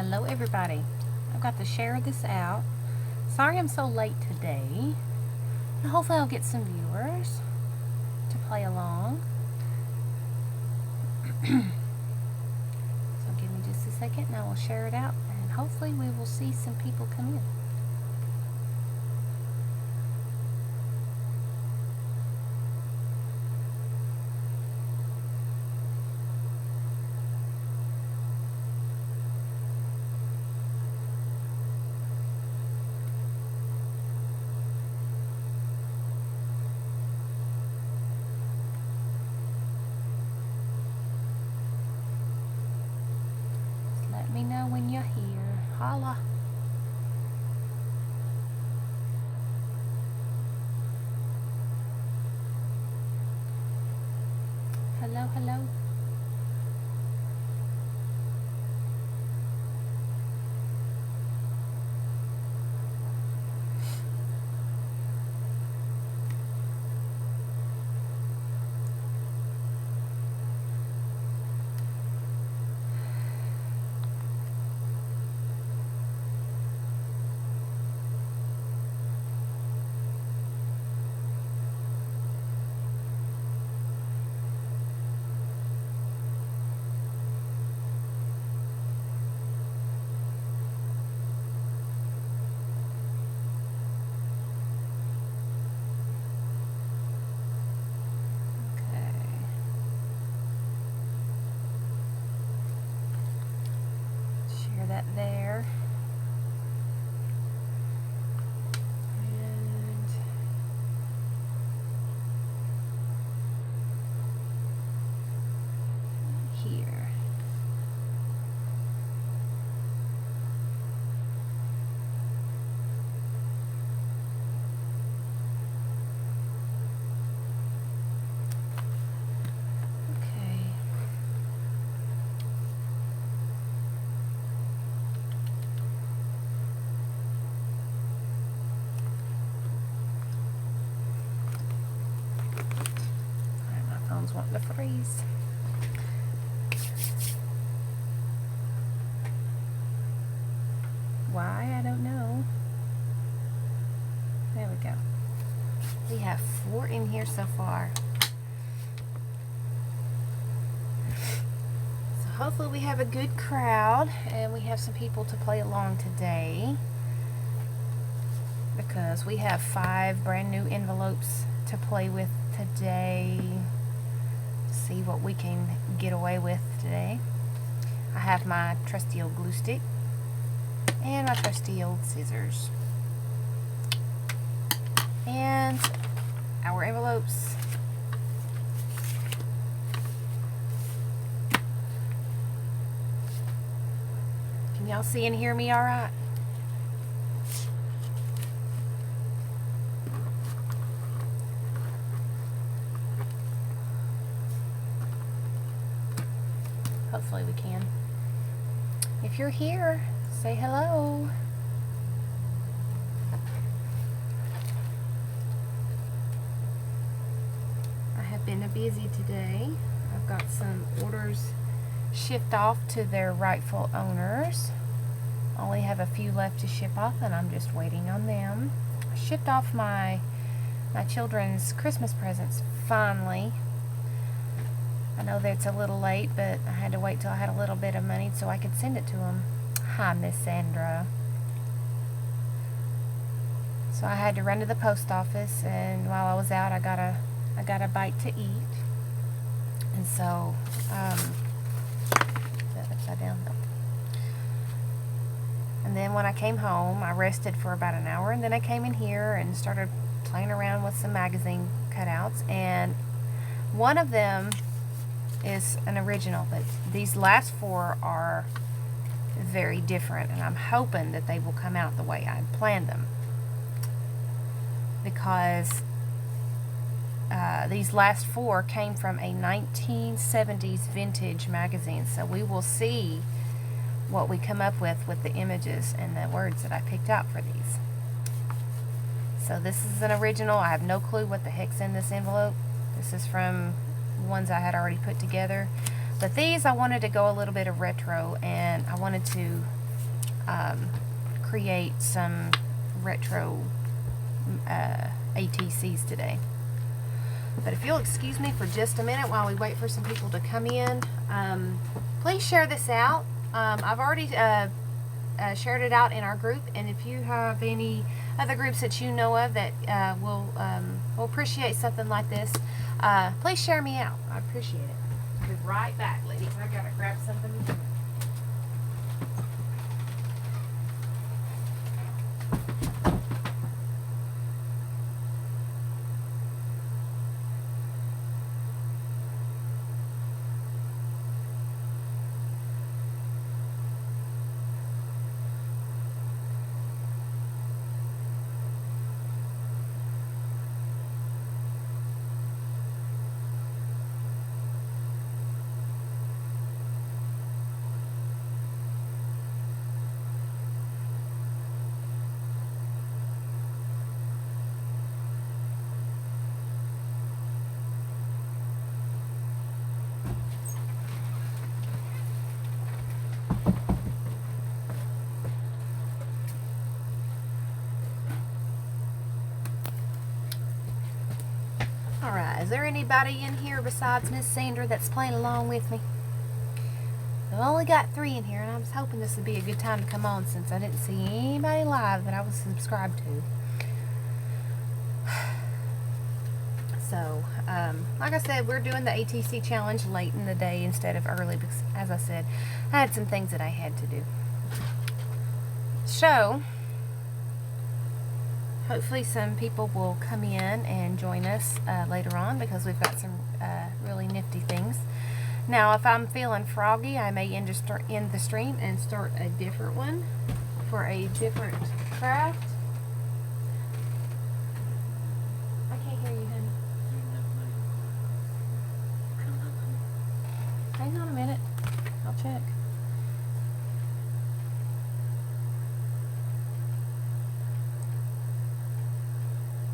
Hello everybody. I've got to share this out. Sorry I'm so late today. And hopefully I'll get some viewers to play along. So give me just a second and I will share it out and hopefully we will see some people come in. Let me know when you're here. Holla. Hello, hello. That there. And here. Wanting to freeze. Why? I don't know. There we go. We have 4 in here so far. So hopefully we have a good crowd and we have some people to play along today because we have 5 brand new envelopes to play with today. See what we can get away with today. I have my trusty old glue stick and my trusty old scissors and our envelopes. Can y'all see and hear me all right? Hopefully we can. If you're here, say hello. I have been busy today. I've got some orders shipped off to their rightful owners. Only have a few left to ship off and I'm just waiting on them. I shipped off my children's Christmas presents finally. I know that it's a little late, but I had to wait till I had a little bit of money so I could send it to them. Hi, Miss Sandra. So I had to run to the post office, and while I was out, I got a bite to eat. And so, is that upside down? No. And then when I came home, I rested for about an hour, and then I came in here and started playing around with some magazine cutouts, and one of them is an original, but these last 4 are very different, and I'm hoping that they will come out the way I planned them, because these last 4 came from a 1970s vintage magazine, so we will see what we come up with the images and the words that I picked out for these. So this is an original. I have no clue what the heck's in this envelope. This is from ones I had already put together. But these I wanted to go a little bit of retro, and I wanted to create some retro ATCs today. But if you'll excuse me for just a minute while we wait for some people to come in, please share this out. I've already shared it out in our group, and if you have any other groups that you know of that will appreciate something like this, please share me out. I appreciate it. I'll be right back, ladies. I gotta grab something to drink. Alright, is there anybody in here besides Miss Sandra that's playing along with me? I've only got 3 in here, and I was hoping this would be a good time to come on since I didn't see anybody live that I was subscribed to. So, like I said, we're doing the ATC challenge late in the day instead of early because, as I said, I had some things that I had to do. So, hopefully some people will come in and join us later on because we've got some really nifty things. Now, if I'm feeling froggy, I may end the stream and start a different one for a different craft. I can't hear you, honey. Hang on a minute. I'll check.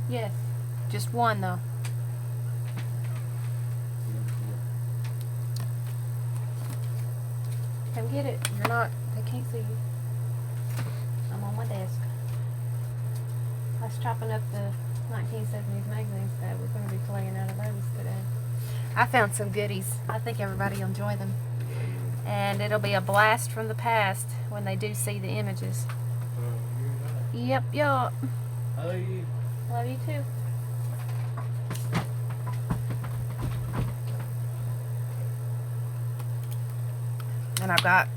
Yes. Just one, though. Come get it. You're not. They can't see you. I'm on my desk. I was chopping up the 1970s magazines that we're going to be playing out of those today. I found some goodies. I think everybody will enjoy them. And it'll be a blast from the past when they do see the images. Yep, yup. I love you. Love you too. And I've got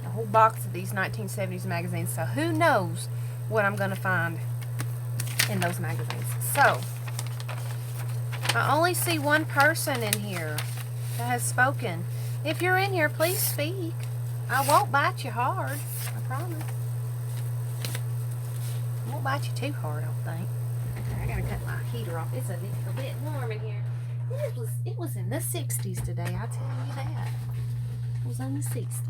a whole box of these 1970s magazines, so who knows what I'm going to find in those magazines. So, I only see one person in here that has spoken. If you're in here, please speak. I won't bite you hard, I promise. I won't bite you too hard, I don't think. Okay, I gotta cut my heater off. It's a bit warm in here. It was in the 60s today, I tell you that. It was in the 60s.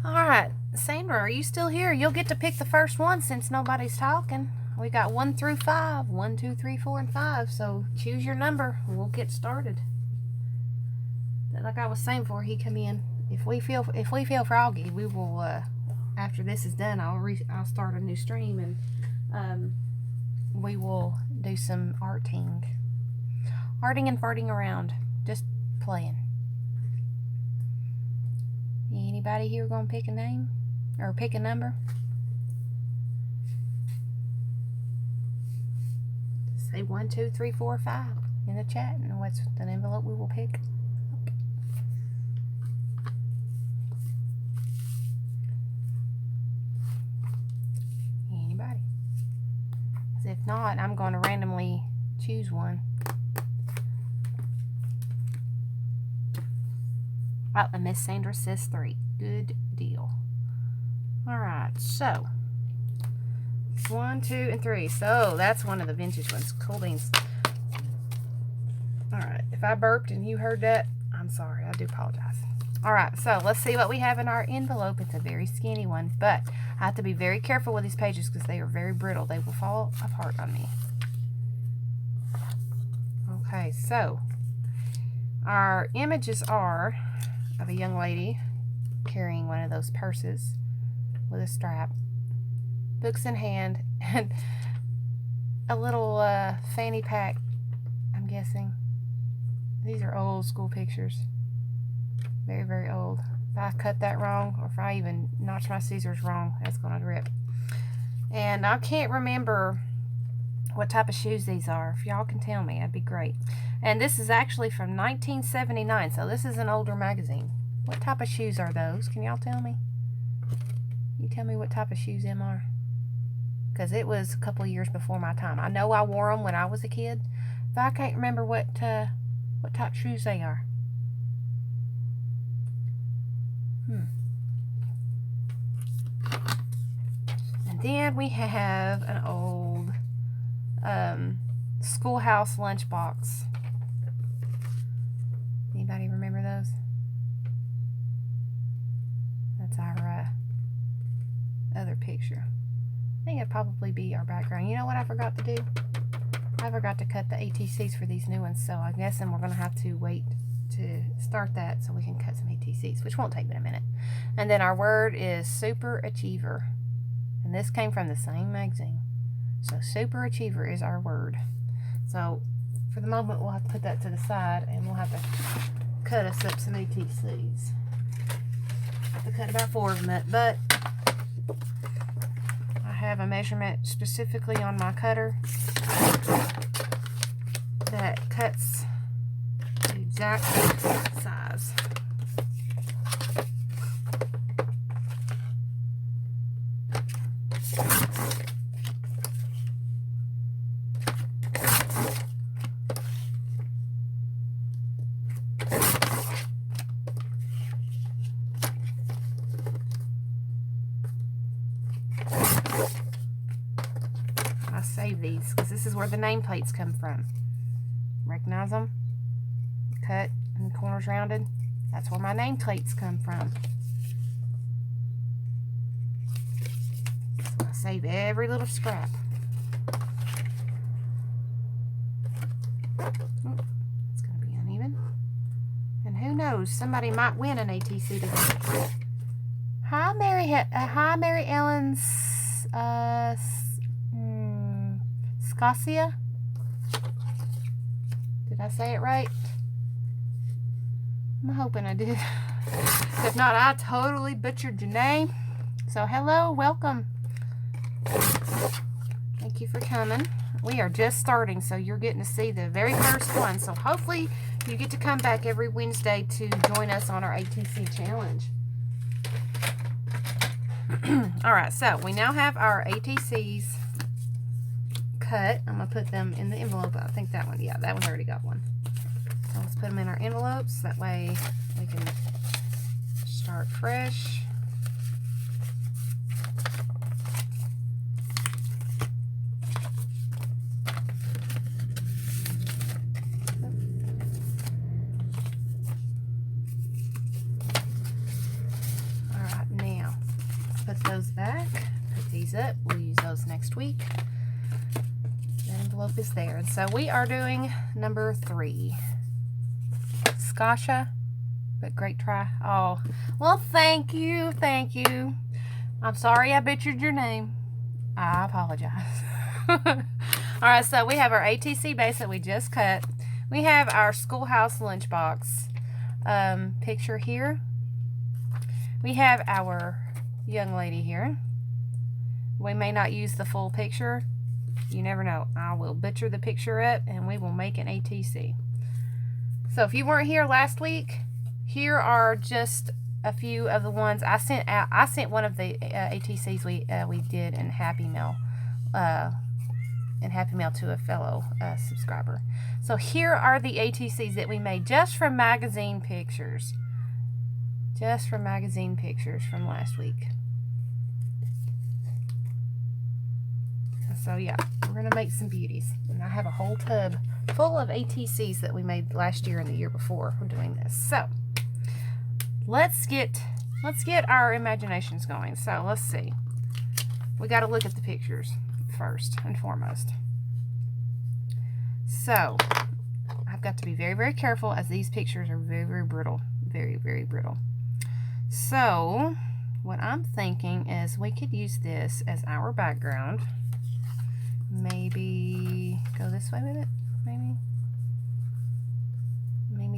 Alright, Sandra, are you still here? You'll get to pick the first one since nobody's talking. We got 1 through 5. 1, 2, 3, 4, and 5. So choose your number and we'll get started. Like I was saying before he come in, if we feel froggy, we will after this is done, I'll start a new stream and we will do some arting and farting around, just playing. Anybody here gonna pick a name or pick a number? Just say 1, 2, 3, 4, 5 in the chat, and what's the envelope we will pick. Anybody? If not, I'm going to randomly choose one. Oh, and Miss Sandra says 3. Good deal. Alright, so 1, 2, and 3. So that's one of the vintage ones. Cool beans. Alright, if I burped and you heard that, I'm sorry. I do apologize. Alright, so let's see what we have in our envelope. It's a very skinny one, but I have to be very careful with these pages because they are very brittle. They will fall apart on me. Okay, so our images are of a young lady carrying one of those purses with a strap, books in hand, and a little fanny pack, I'm guessing. These are old school pictures. Very, very old. If I cut that wrong, or if I even notch my scissors wrong, that's going to rip. And I can't remember what type of shoes these are. If y'all can tell me, that'd be great. And this is actually from 1979, so this is an older magazine. What type of shoes are those? Can y'all tell me? You tell me what type of shoes them are. Because it was a couple of years before my time. I know I wore them when I was a kid, but I can't remember what type of shoes they are. And then we have an old schoolhouse lunchbox. Anybody remember those? That's our other picture. I think it'd probably be our background. You know what I forgot to do? I forgot to cut the ATCs for these new ones, so I'm guessing we're going to have to wait to start that so we can cut some ATCs, which won't take but a minute. And then our word is Super Achiever. And this came from the same magazine. So Super Achiever is our word. So for the moment, we'll have to put that to the side, and we'll have to cut us up some ATCs. Have to cut about 4 of them, but I have a measurement specifically on my cutter that cuts the exact size. I save these because this is where the nameplates come from. Recognize them? Cut and the corners rounded. That's where my nameplates come from. So I save every little scrap. Oh, it's going to be uneven. And who knows, somebody might win an ATC today. Hi, Mary Ellen's Scotia. Did I say it right? I'm hoping I did. If not, I totally butchered your name. So hello, welcome. Thank you for coming. We are just starting, so you're getting to see the very first one. So hopefully you get to come back every Wednesday to join us on our ATC challenge. Alright, so we now have our ATCs cut. I'm going to put them in the envelope. I think that one, yeah, that one's already got one. So let's put them in our envelopes. That way we can start fresh. Alright, now put those back. Put these up. We'll use those next week. The envelope is there. And so we are doing number 3. Scotia, but great try. Oh, well, thank you. Thank you. I'm sorry I butchered your name. I apologize. Alright, so we have our ATC base that we just cut. We have our schoolhouse lunchbox picture here. We have our young lady here. We may not use the full picture. You never know. I will butcher the picture up and we will make an ATC. So if you weren't here last week, here are just a few of the ones I sent out. I sent one of the ATCs we did in Happy Mail, to a fellow subscriber. So here are the ATCs that we made just from magazine pictures. Just from magazine pictures from last week. So yeah, we're going to make some beauties. And I have a whole tub full of ATCs that we made last year and the year before we're doing this. So let's get our imaginations going. So let's see. We got to look at the pictures first and foremost. So I've got to be very, very careful as these pictures are very, very brittle. very, very brittle. So what I'm thinking is we could use this as our background. Maybe go this way with it, maybe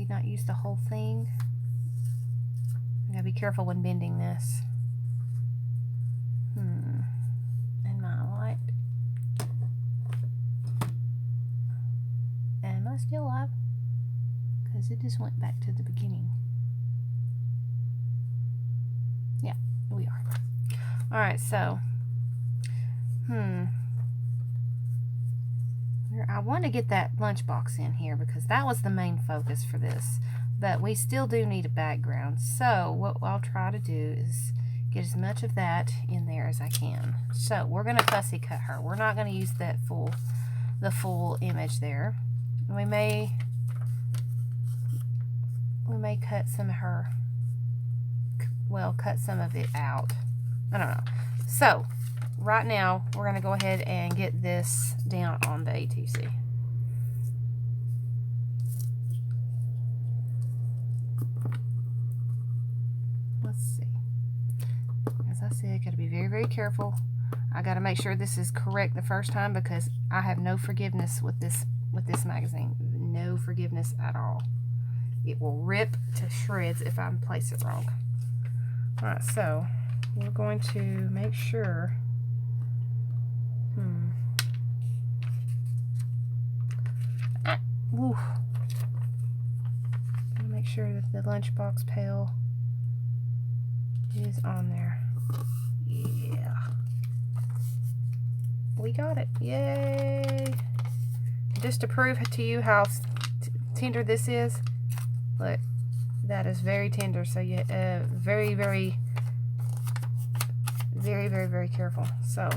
not use the whole thing. I gotta be careful when bending this. And my light. Am I still live? Because it just went back to the beginning. Yeah, we are. Alright, so I want to get that lunchbox in here because that was the main focus for this. But we still do need a background. So what I'll try to do is get as much of that in there as I can. So we're going to fussy cut her. We're not going to use that the full image there. We may cut some of her, well, cut some of it out. I don't know. So right now we're going to go ahead and get this down on the ATC. Let's see. As I said, got to be very, very careful. I got to make sure this is correct the first time because I have no forgiveness with this magazine. No forgiveness at all. It will rip to shreds if I place it wrong. Alright, so we're going to make sure make sure that the lunchbox pail is on there. Yeah. We got it. Yay. Just to prove to you how tender this is, look, that is very tender. So you very, very, very, very, very careful. So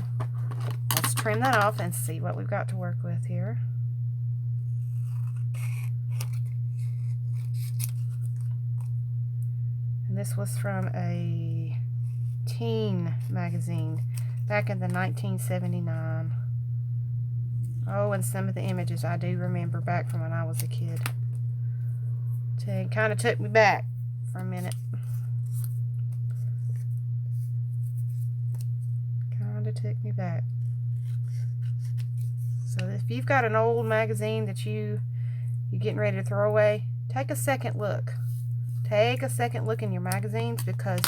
let's trim that off and see what we've got to work with here. And this was from a teen magazine back in the 1979. Oh, and some of the images I do remember back from when I was a kid. It kind of took me back for a minute. Kind of took me back. So if you've got an old magazine that you're getting ready to throw away, take a second look. Take a second look in your magazines, because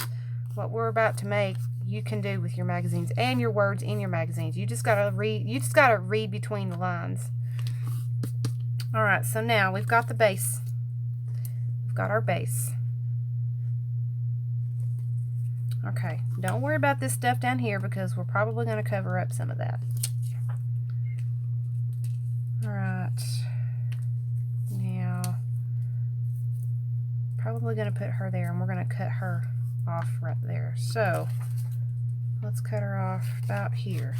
what we're about to make, you can do with your magazines and your words in your magazines. You just gotta read. You just gotta read between the lines. All right. So now we've got the base. We've got our base. Okay. Don't worry about this stuff down here because we're probably going to cover up some of that. All right. Now, probably going to put her there, and we're going to cut her off right there. So let's cut her off about here.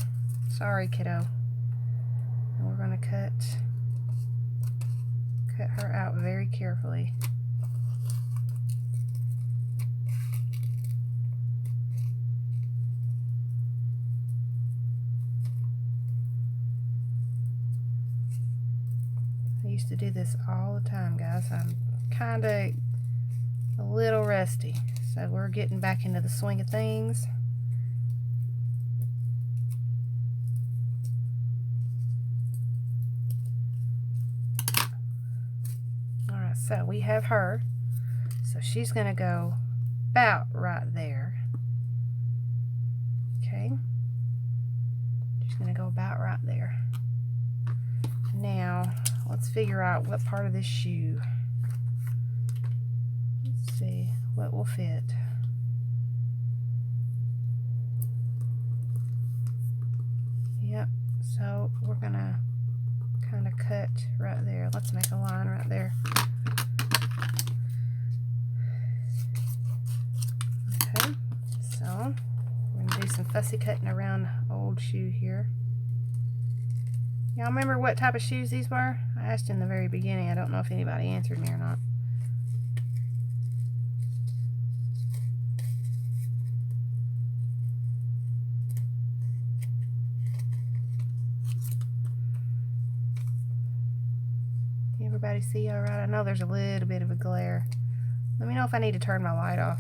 Sorry, kiddo. And we're going to cut her out very carefully. I used to do this all the time, guys. I'm kind of a little rusty, so we're getting back into the swing of things. Alright, so we have her. So she's going to go about right there. Okay. She's going to go about right there. Now, let's figure out what part of this shoe. Let's see what will fit. Yep, so we're gonna kind of cut right there. Let's make a line right there. Okay, so we're gonna do some fussy cutting around old shoe here. Y'all remember what type of shoes these were? I asked in the very beginning. I don't know if anybody answered me or not. Everybody see all right? I know there's a little bit of a glare. Let me know if I need to turn my light off.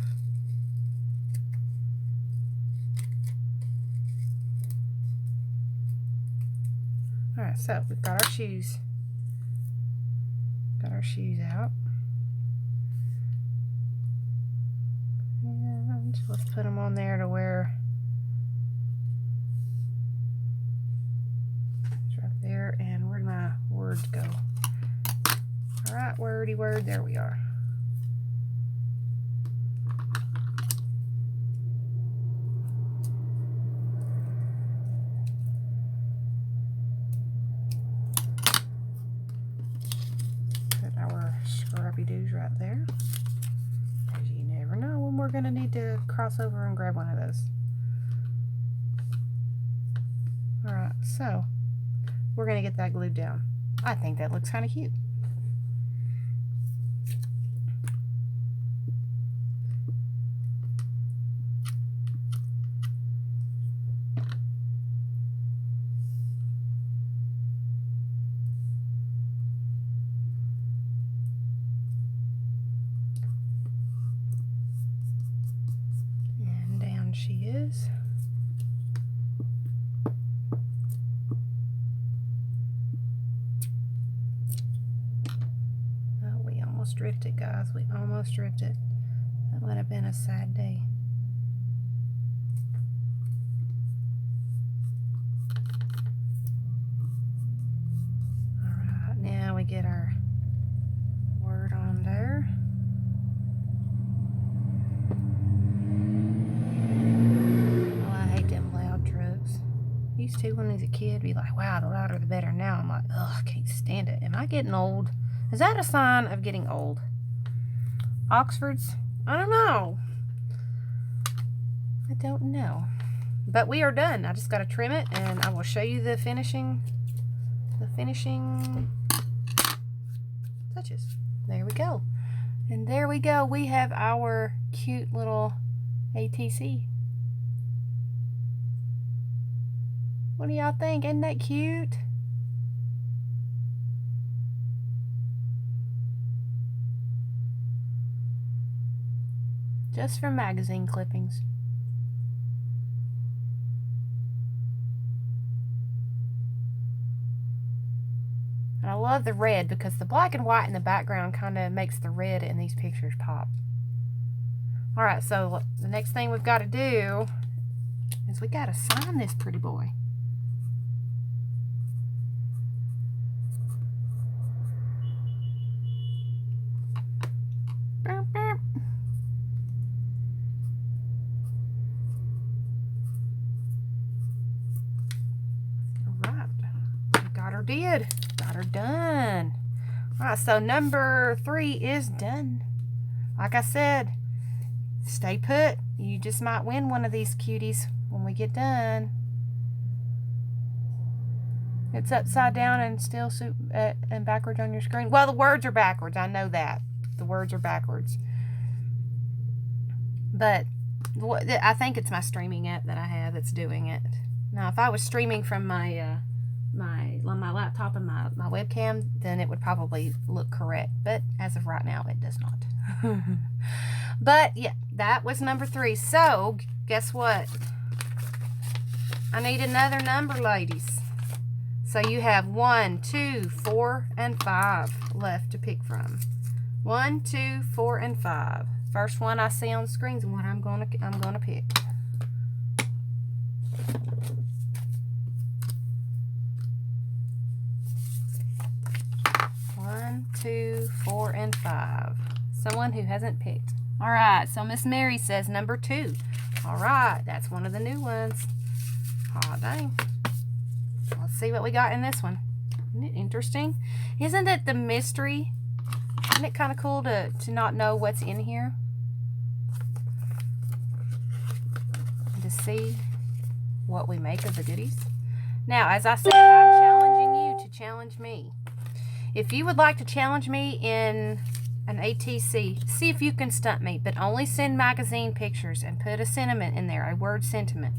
Alright, so we've got our shoes. Got our shoes out. And let's put them on there to where it's right there. And where'd my words go? Alright, wordy word, there we are. Scrubby-doos right there. Because you never know when we're going to need to cross over and grab one of those. Alright, so we're going to get that glued down. I think that looks kind of cute. She is. Oh, we almost drifted, guys. We almost drifted. That would have been a sad day. Alright, now we get our word on there. Used to when I was a kid be like, wow, the louder the better. Now I'm like, ugh, I can't stand it. Am I getting old? Is that a sign of getting old? Oxfords? I don't know. I don't know. But we are done. I just got to trim it and I will show you the finishing touches. There we go. And there we go. We have our cute little ATC. What do y'all think? Isn't that cute? Just from magazine clippings. And I love the red because the black and white in the background kind of makes the red in these pictures pop. Alright, so the next thing we've got to do is we got to sign this pretty boy. Got her done. Alright, so number 3 is done. Like I said, stay put. You just might win one of these cuties when we get done. It's upside down and still and backwards on your screen. Well, the words are backwards. I know that. The words are backwards. But I think it's my streaming app that I have that's doing it. Now, if I was streaming from my my laptop and my webcam, then it would probably look correct, but as of right now it does not. But yeah, that was number 3. So guess what, I need another number, ladies. So you have 1, 2, 4, and 5 left to pick from. 1, 2, 4, and 5. First one I see on the screen is what I'm gonna pick. 1, 2, 4, and 5. Someone who hasn't picked. Alright, so Miss Mary says number 2. Alright, that's one of the new ones. Aw, dang. Let's see what we got in this one. Isn't it interesting? Isn't it the mystery? Isn't it kind of cool to not know what's in here? And to see what we make of the goodies. Now, as I said, I'm challenging you to challenge me. If you would like to challenge me in an ATC, see if you can stump me, but only send magazine pictures and put a sentiment in there, a word sentiment.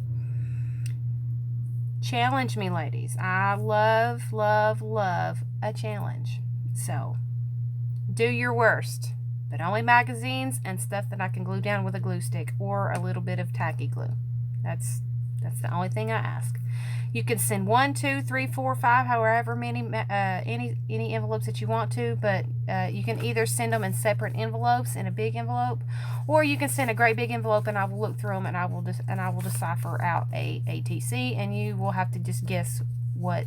Challenge me, ladies. I love, love, love a challenge. So, do your worst. but only magazines and stuff that I can glue down with a glue stick or a little bit of tacky glue. That's the only thing I ask. You can send 1, 2, 3, 4, 5, however many any envelopes that you want to, but you can either send them in separate envelopes in a big envelope, or you can send a great big envelope and I will look through them and I will decipher out a ATC, and you will have to just guess what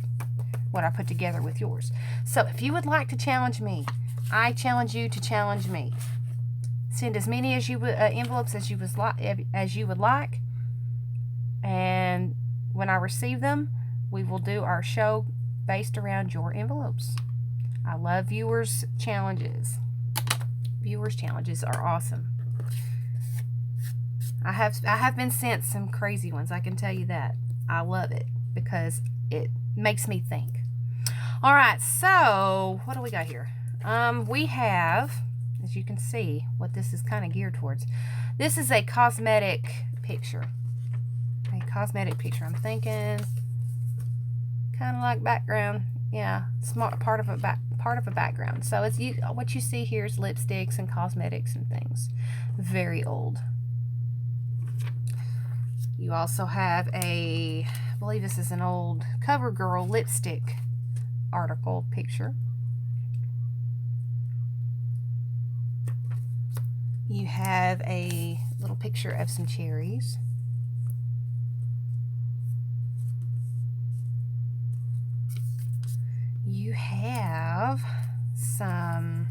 I put together with yours. So if you would like to challenge me, I challenge you to challenge me. Send as many as you envelopes as you would like, and when I receive them, we will do our show based around your envelopes. I love viewers challenges. Viewers challenges are awesome. I have been sent some crazy ones, I can tell you that. I love it because it makes me think. All right, so what do we got here? We have, as you can see, what this is kind of geared towards. This is a cosmetic picture. A cosmetic picture. I'm thinking kind of like background. Yeah, smart part of a background. So it's what you see here is lipsticks and cosmetics and things. Very old. You also have I believe this is an old CoverGirl lipstick article picture. You have a little picture of some cherries. You have some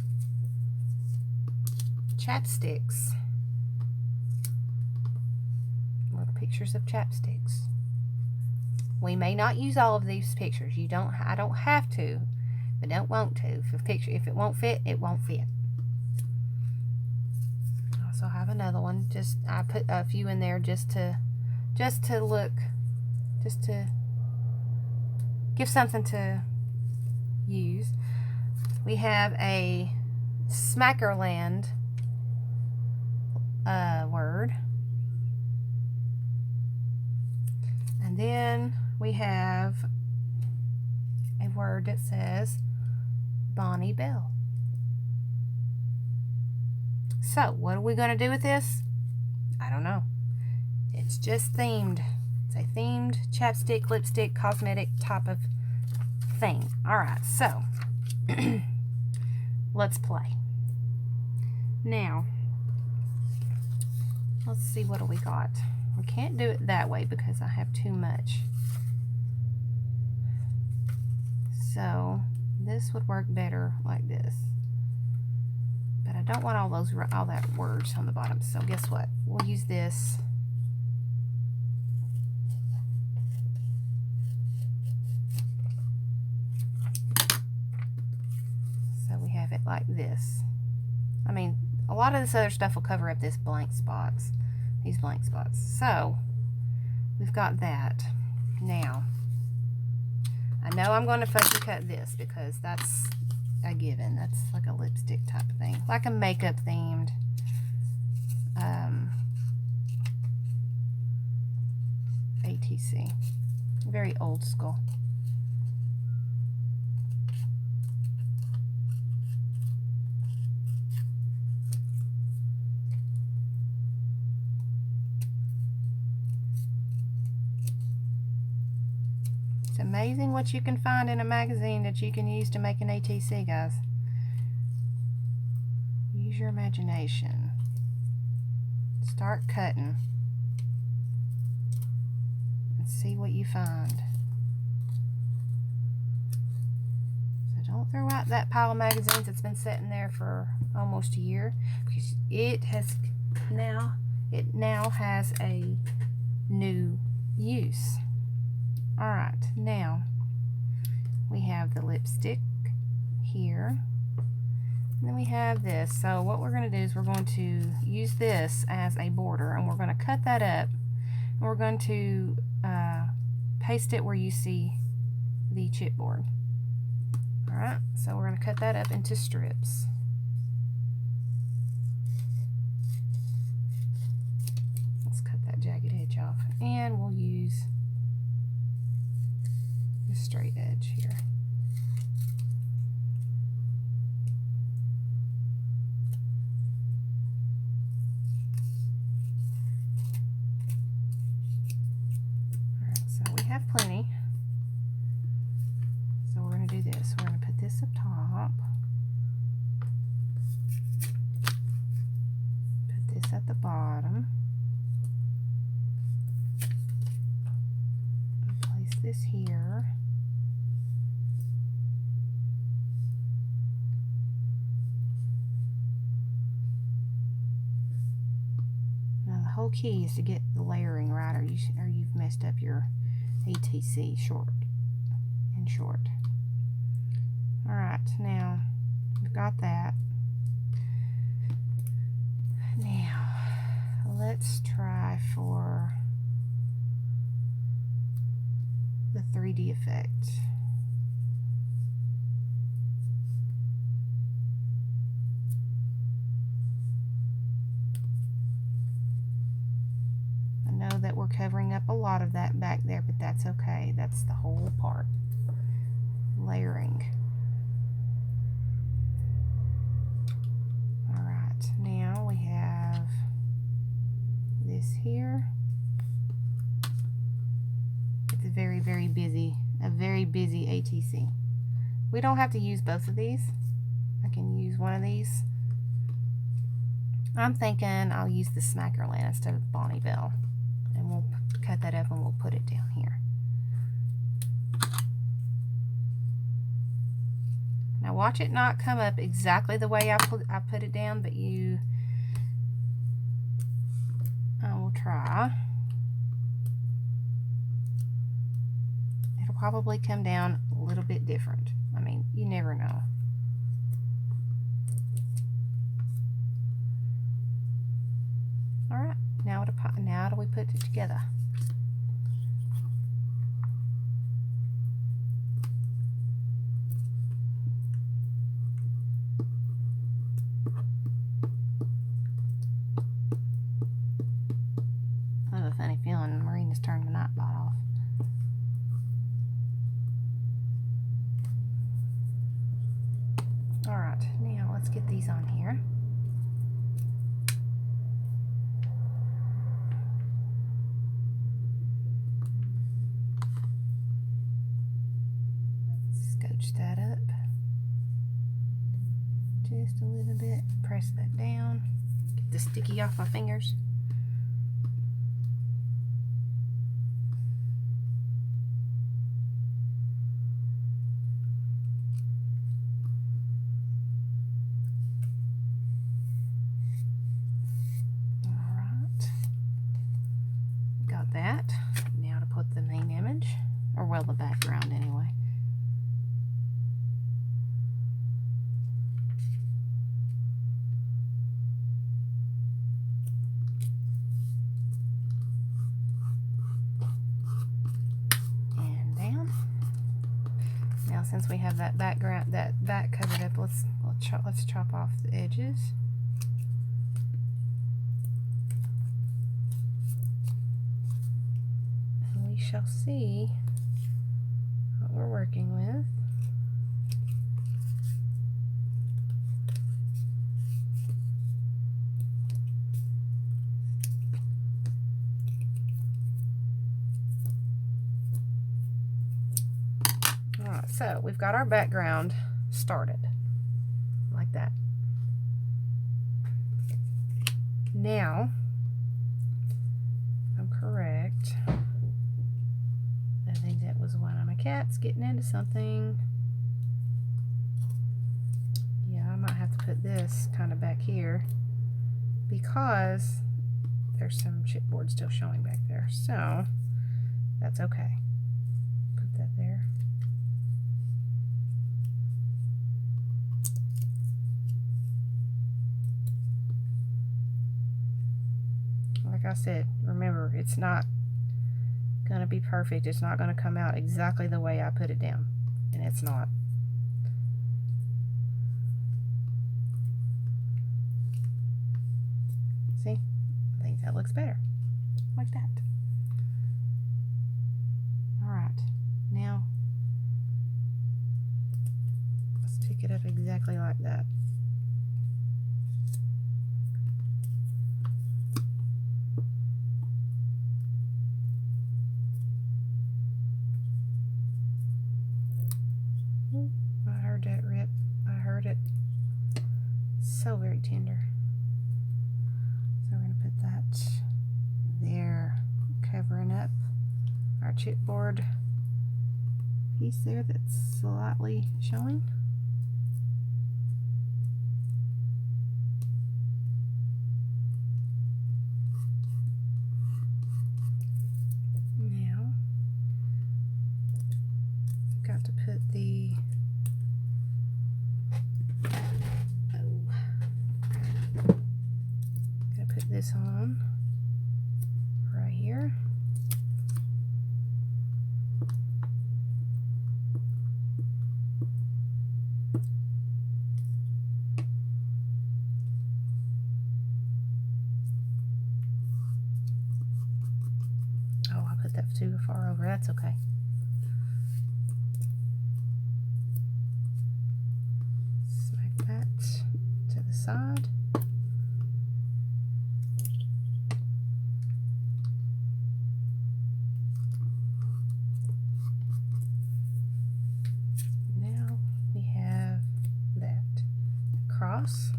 chapsticks. Little pictures of chapsticks. We may not use all of these pictures. I don't have to, but don't want to. If it won't fit, it won't fit. I also have another one. I put a few in there just to give something to use. We have a Smackerland word, and then we have a word that says Bonnie Bell. So what are we going to do with this? I don't know. It's just themed. It's a themed chapstick, lipstick, cosmetic type of thing. Alright, so let's play. Now, let's see, what do we got? We can't do it that way because I have too much. So this would work better like this. But I don't want all that words on the bottom. So guess what? We'll use this. So we have it like this. I mean, a lot of this other stuff will cover up these blank spots. So we've got that. Now, I know I'm going to fussy cut this because that's a given. That's like a lipstick type of thing, like a makeup themed ATC. Very old school. It's amazing what you can find in a magazine that you can use to make an ATC, guys. Use your imagination. Start cutting and see what you find. So don't throw out that pile of magazines that's been sitting there for almost a year, because it now has a new use. Alright, now we have the lipstick here, and then we have this. So what we're going to do is we're going to use this as a border, and we're going to cut that up, and we're going to paste it where you see the chipboard. Alright, so we're going to cut that up into strips. Let's cut that jagged edge off, and we'll use the straight edge here. plenty. So we're going to do this. We're going to put this up top. Put this at the bottom. And place this here. Now the whole key is to get the layering right, or you've messed up your ATC short. Alright, now we've got that. Now let's try for the 3D effect. I know that we're covering up a lot of that back there, but that's okay. That's the whole part. Layering. Alright, now we have this here. It's a very busy ATC. We don't have to use both of these. I can use one of these. I'm thinking I'll use the Smackerland instead of Bonnie Bell. And we'll cut that up and we'll put it down here. Now watch it not come up exactly the way I put it down, but I will try. It'll probably come down a little bit different. I mean, you never know. Alright, now do we put it together? I have a funny feeling Marina's turned the night light off. Alright, now let's get these on here. Scotch that up just a little bit, press that down, get the sticky off my fingers. Alright, got that. Now to put the main image, or well, the background anyway. Since we have that background, that back covered up, let's chop off the edges. And we shall see what we're working with. Alright, so we've got our background started like that. Now, if I'm correct, I think that was one of my cats getting into something. Yeah, I might have to put this kind of back here because there's some chipboard still showing back there. So, that's okay. Put that there. Like I said, remember, it's not going to be perfect. It's not going to come out exactly the way I put it down. And it's not. See? I think that looks better. Like that. Alright. Now, let's pick it up exactly like that. that rip. I heard it. So very tender. So we're going to put that there, covering up our chipboard piece there that's slightly showing. Now, got to put the put this on right here. Oh, I put that too far over. That's okay. Smack that to the side. Cross.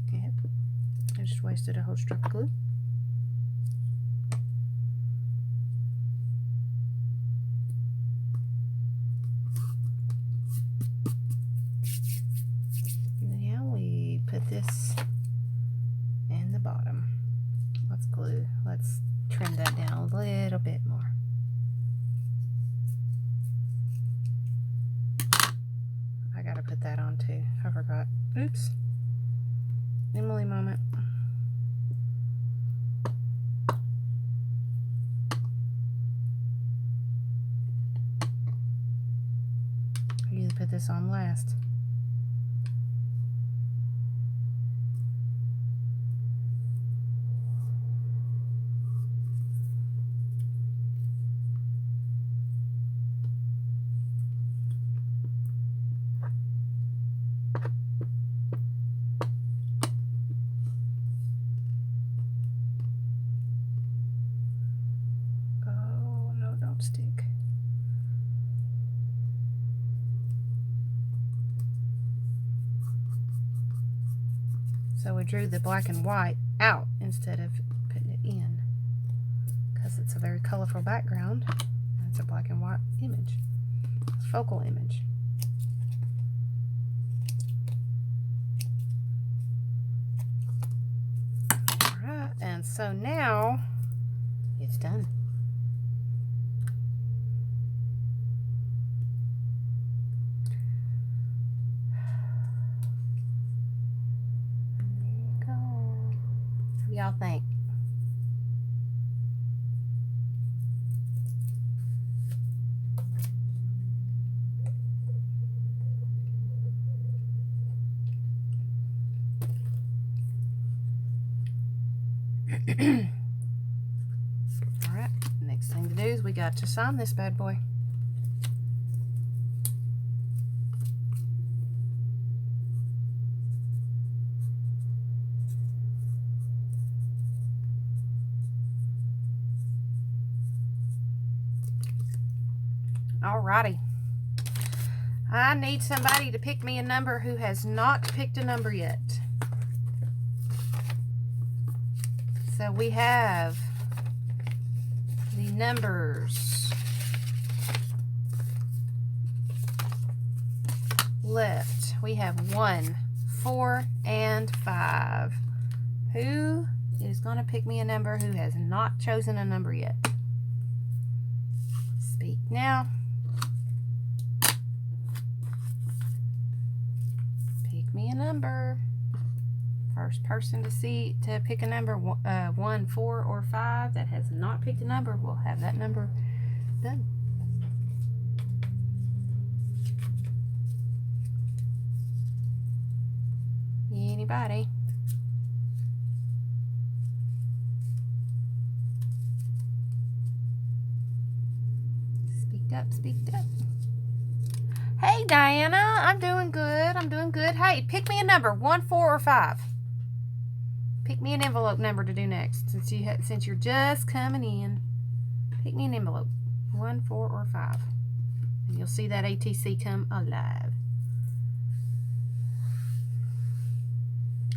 Okay, I just wasted a whole strip of glue. Now we put this in the bottom. Let's trim that down a little bit more. Put that on too. I forgot. Oops. Emily moment. I usually put this on last. Stick. So we drew the black and white out instead of putting it in because it's a very colorful background and it's a black and white image, focal image. Alright, and so now it's done. Y'all think? Alright, next thing to do is we got to sign this bad boy. Alrighty. I need somebody to pick me a number who has not picked a number yet. So we have the numbers left. We have 1, 4, and 5. Who is going to pick me a number who has not chosen a number yet? Speak now. Pick me a number. First person to pick a number, 1, 4, or 5 that has not picked a number will have that number done. Anybody? Speak up. Hey Diana, I'm doing good. Hey, pick me a number, 1, 4, or 5. Pick me an envelope number to do next, since you're just coming in. Pick me an envelope. 1, 4, or 5. And you'll see that ATC come alive.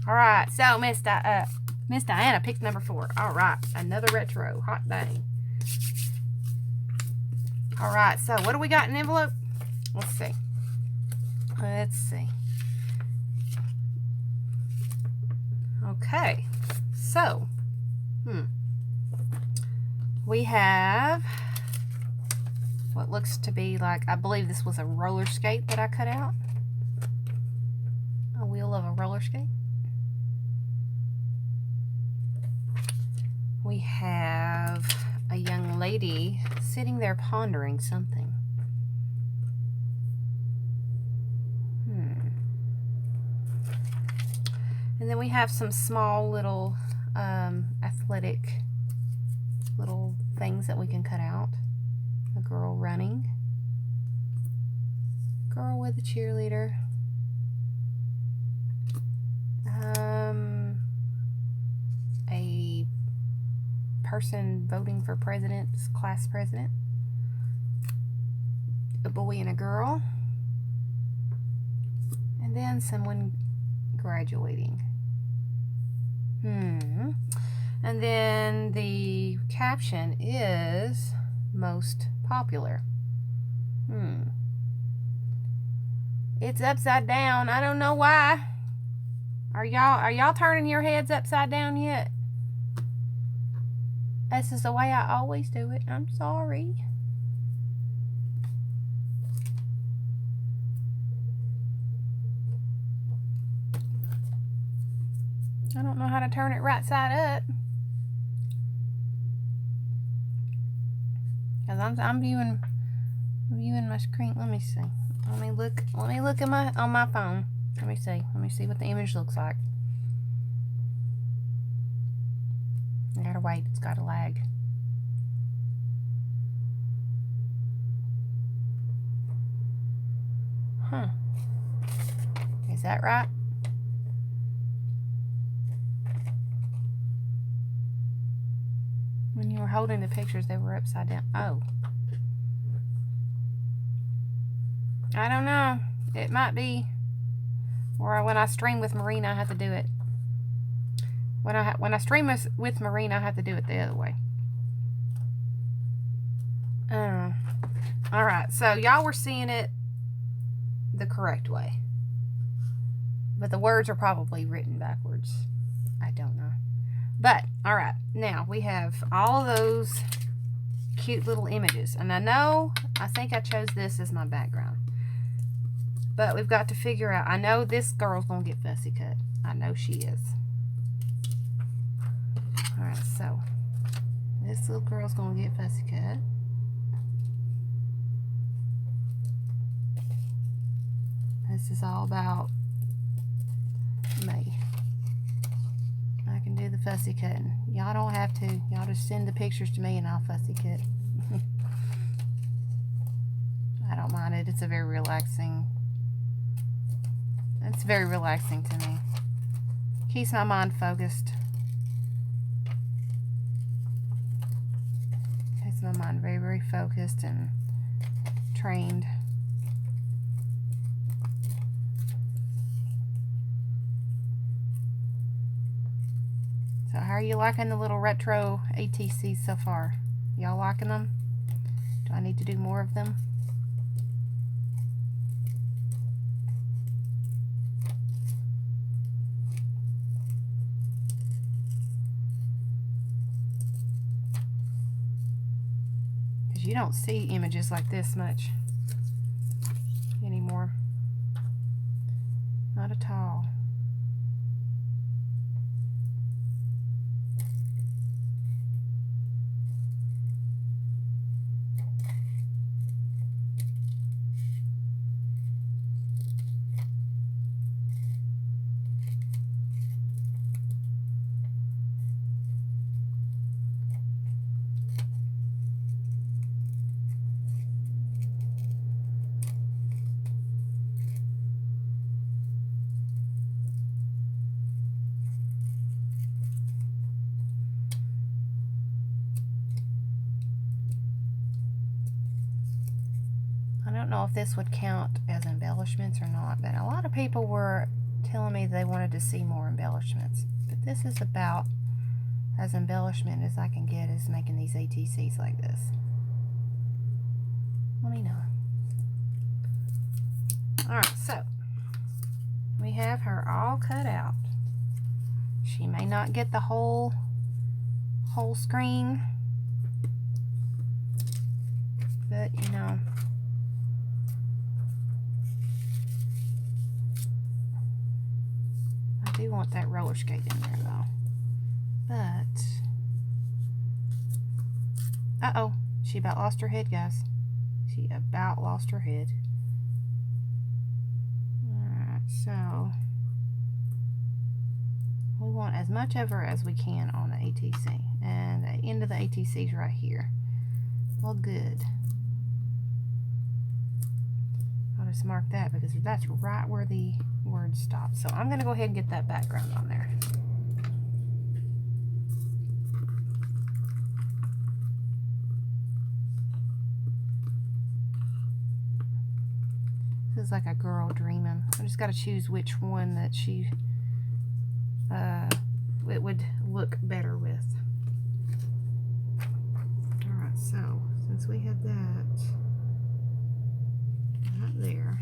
Alright, so Miss Diana picked number 4. Alright, another retro. Hot dang. Alright, so what do we got in the envelope? Let's see. Okay, so, we have what looks to be like, I believe this was a roller skate that I cut out. A wheel of a roller skate. We have a young lady sitting there pondering something. And then we have some small little athletic little things that we can cut out. A girl running. Girl with a cheerleader. A person voting for president's class president. A boy and a girl. And then someone graduating. And then the caption is most popular. It's upside down. I don't know why. Are y'all turning your heads upside down yet? This is the way I always do it. I'm sorry. I don't know how to turn it right side up. Cause I'm viewing my screen. Let me see. Let me look at on my phone. Let me see what the image looks like. I gotta wait. It's gotta lag. Is that right? When you were holding the pictures, they were upside down. Oh. I don't know. It might be. Or when I stream with Marina, I have to do it. When I stream with Marina, I have to do it the other way. I don't know. Alright, so y'all were seeing it the correct way. But the words are probably written backwards. I don't know. But, alright, now we have all of those cute little images. And I think I chose this as my background. But we've got to figure out, I know this girl's going to get fussy cut. I know she is. Alright, so this little girl's going to get fussy cut. This is all about me. I can do the fussy cutting. Y'all don't have to. Y'all just send the pictures to me and I'll fussy cut. I don't mind it. It's very relaxing to me. Keeps my mind focused. Keeps my mind very, very focused and trained. So how are you liking the little retro ATCs so far? Y'all liking them? Do I need to do more of them? Because you don't see images like this much anymore. Not at all. I don't know if this would count as embellishments or not, but a lot of people were telling me they wanted to see more embellishments. But this is about as embellishment as I can get, is making these ATCs like this. Let me know. Alright, so we have her all cut out. She may not get the whole screen, but you know, I do want that roller skate in there though. But uh-oh, she about lost her head, guys. She about lost her head. Alright, so we want as much of her as we can on the ATC. And the end of the ATC is right here. Well, good. I'll just mark that because that's right where the word stops. So I'm going to go ahead and get that background on there. This is like a girl dreaming. I just got to choose which one that it would look better with. Alright, so since we had that right there,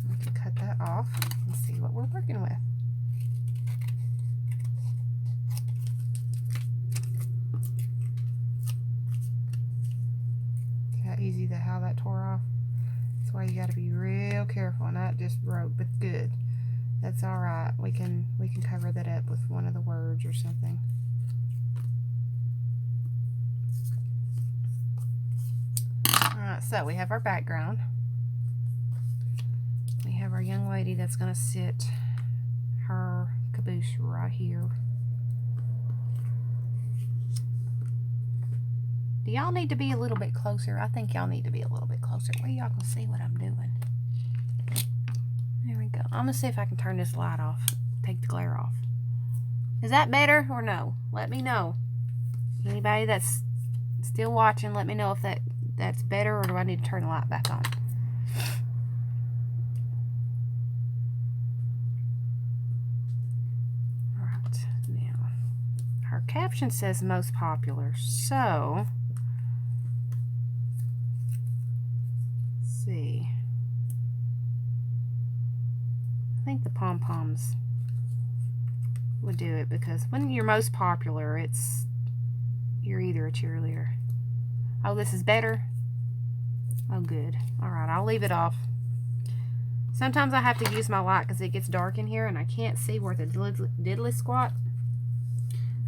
we can cut that off and see what we're working with. Easy to how that tore off. That's why you got to be real careful. And that just broke, but good. That's all right. We can cover that up with one of the words or something. All right, so we have our background. We have our young lady that's going to sit her caboose right here. Do y'all need to be a little bit closer? I think y'all need to be a little bit closer where y'all can see what I'm doing. There we go. I'm going to see if I can turn this light off. Take the glare off. Is that better or no? Let me know. Anybody that's still watching, let me know if that's better, or do I need to turn the light back on? Alright, now her caption says most popular, so see. I think the pom-poms would do it, because when you're most popular, you're either a cheerleader. Oh, this is better? Oh, good. Alright, I'll leave it off. Sometimes I have to use my light because it gets dark in here and I can't see where the diddly squat.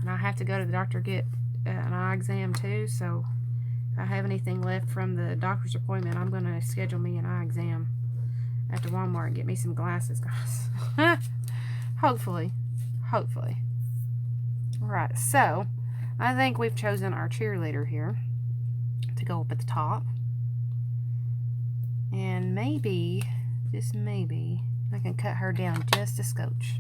And I have to go to the doctor to get an eye exam too, so if I have anything left from the doctor's appointment, I'm going to schedule me an eye exam at the Walmart and get me some glasses, guys. Hopefully. Alright, so I think we've chosen our cheerleader here to go up at the top. And maybe, just maybe, I can cut her down just a scotch.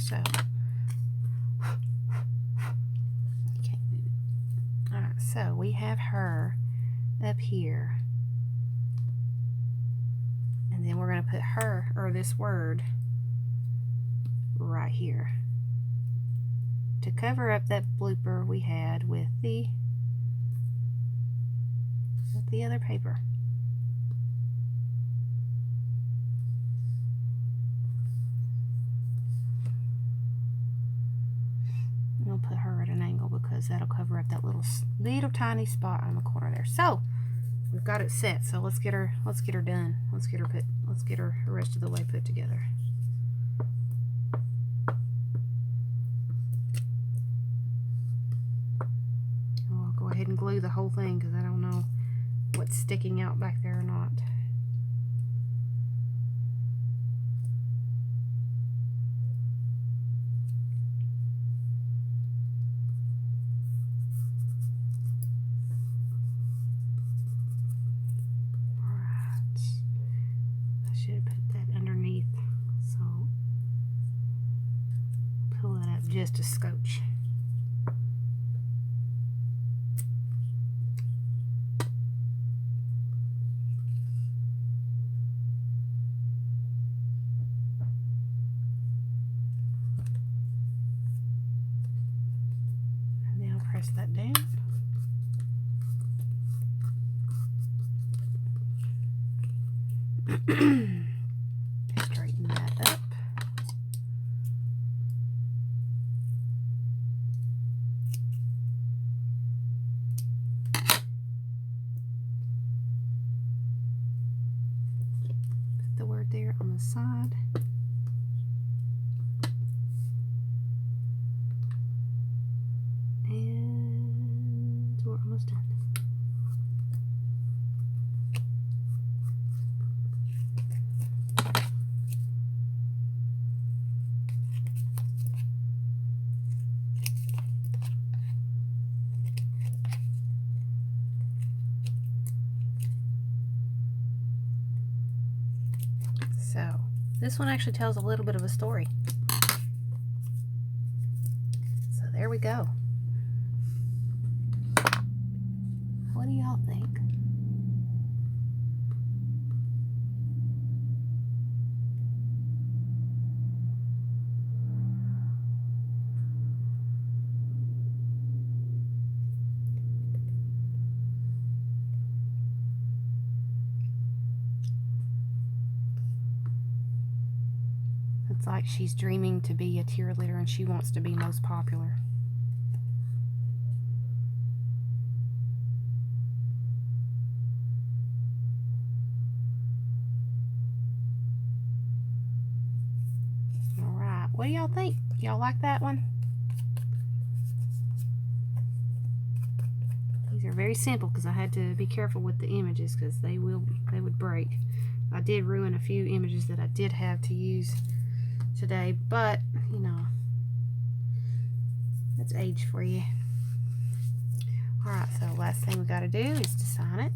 So, can't move it. Alright, so we have her up here. And then we're going to put her, or this word, right here. To cover up that blooper we had with the other paper. We'll put her at an angle because that'll cover up that little tiny spot on the corner there. So we've got it set. So let's get her done. Let's get her the rest of the way put together. I'll go ahead and glue the whole thing because I don't know what's sticking out back there or not. just a scotch. And now press that down. Straighten that up. Put the word there on the side. And we're almost done. So, this one actually tells a little bit of a story. So there we go. What do y'all think? It's like she's dreaming to be a cheerleader and she wants to be most popular. Alright, what do y'all think? Y'all like that one? These are very simple because I had to be careful with the images because they would break. I did ruin a few images that I did have to use today, but you know, that's age for you. Alright, so last thing we got to do is to sign it.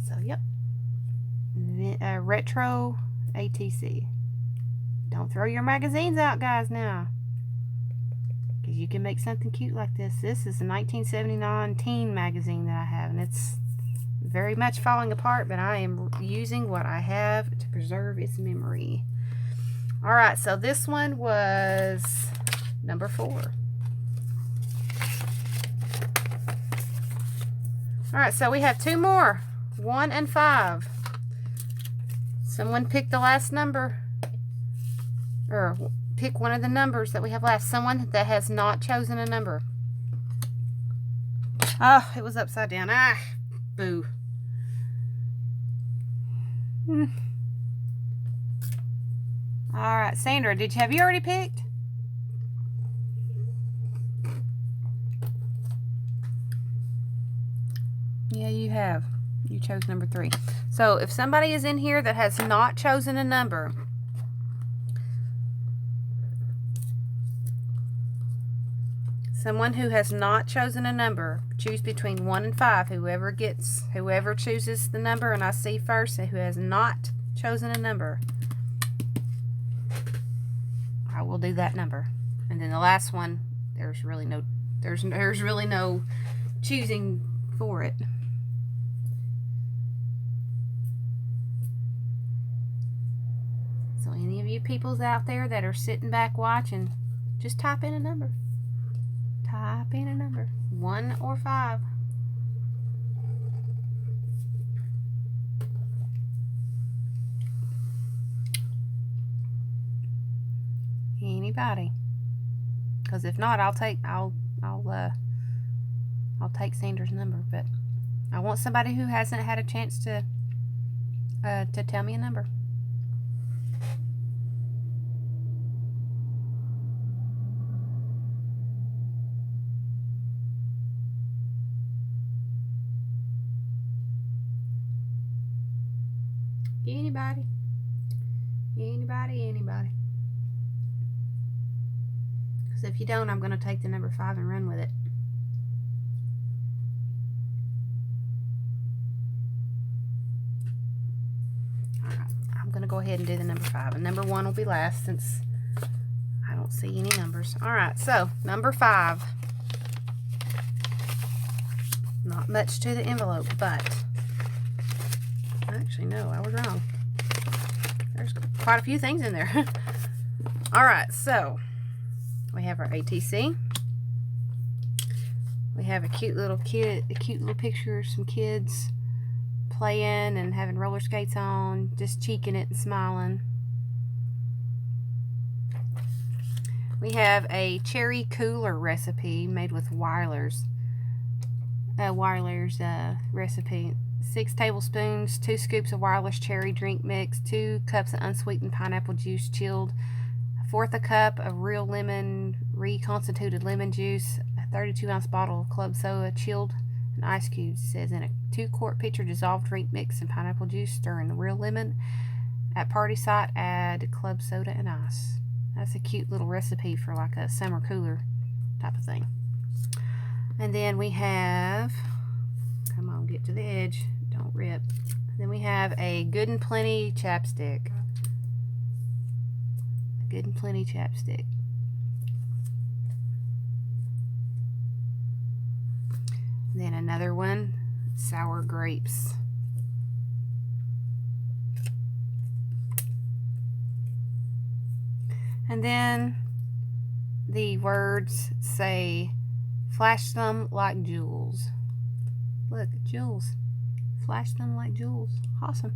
So yep, retro ATC. Don't throw your magazines out, guys, now, because you can make something cute like this. This is a 1979 teen magazine that I have, and it's very much falling apart, but I am using what I have to preserve its memory. Alright, so this one was number 4. Alright, so we have 2 more, 1 and 5. Someone pick the last number, or pick one of the numbers that we have left. Someone that has not chosen a number. Oh, it was upside down. Ah, boo. Alright, Sandra, have you already picked? Yeah, you have. You chose number 3. So if somebody is in here that has not chosen a number, someone who has not chosen a number, choose between 1 and 5. Whoever chooses the number, and I see first who has not chosen a number, I will do that number. And then the last one, there's really no choosing for it. So any of you peoples out there that are sitting back watching, just type in a number. Type in a number, 1 or 5. Anybody? Because if not, I'll take Sandra's number. But I want somebody who hasn't had a chance to tell me a number. Anybody? Anybody? Because So if you don't, I'm going to take the number 5 and run with it. Alright, I'm going to go ahead and do the number 5. And number 1 will be last since I don't see any numbers. Alright, so number 5. Not much to the envelope, but actually, no, I was wrong. There's quite a few things in there. Alright, so we have our ATC. We have a cute little picture of some kids playing and having roller skates on, just cheeking it and smiling. We have a cherry cooler recipe made with Weiler's recipe. 6 tablespoons, 2 scoops of Weiler's cherry drink mix, 2 cups of unsweetened pineapple juice chilled, 1/4 a cup of real lemon reconstituted lemon juice, a 32-ounce bottle of club soda chilled, and ice cubes. It says in a 2-quart pitcher dissolved drink mix and pineapple juice, stir in the real lemon. At party site, add club soda and ice. That's a cute little recipe for like a summer cooler type of thing. And then we have, come on, get to the edge, don't rip. Then we have a Good and Plenty chapstick. Good and Plenty chapstick. And then another one, sour grapes. And then the words say, flash them like jewels. Look, jewels. Flash them like jewels. Awesome.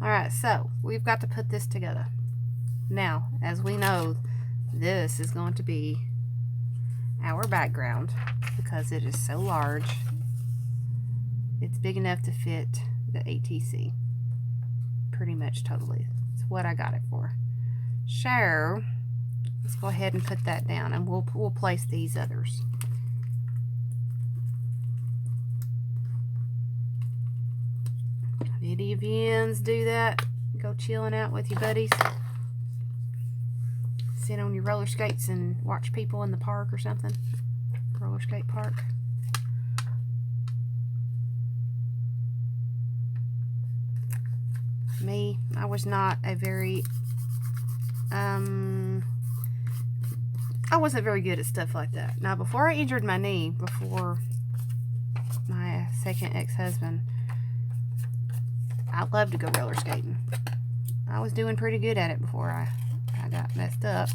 Alright, so we've got to put this together. Now, as we know, this is going to be our background because it is so large. It's big enough to fit the ATC. Pretty much totally. It's what I got it for. So, let's go ahead and put that down and we'll place these others. Any of you do that? Go chilling out with your buddies? Sit on your roller skates and watch people in the park or something? Roller skate park. Me, I was not a very I wasn't very good at stuff like that. Now, before I injured my knee, before my second ex-husband, I loved to go roller skating. I was doing pretty good at it before I got messed up.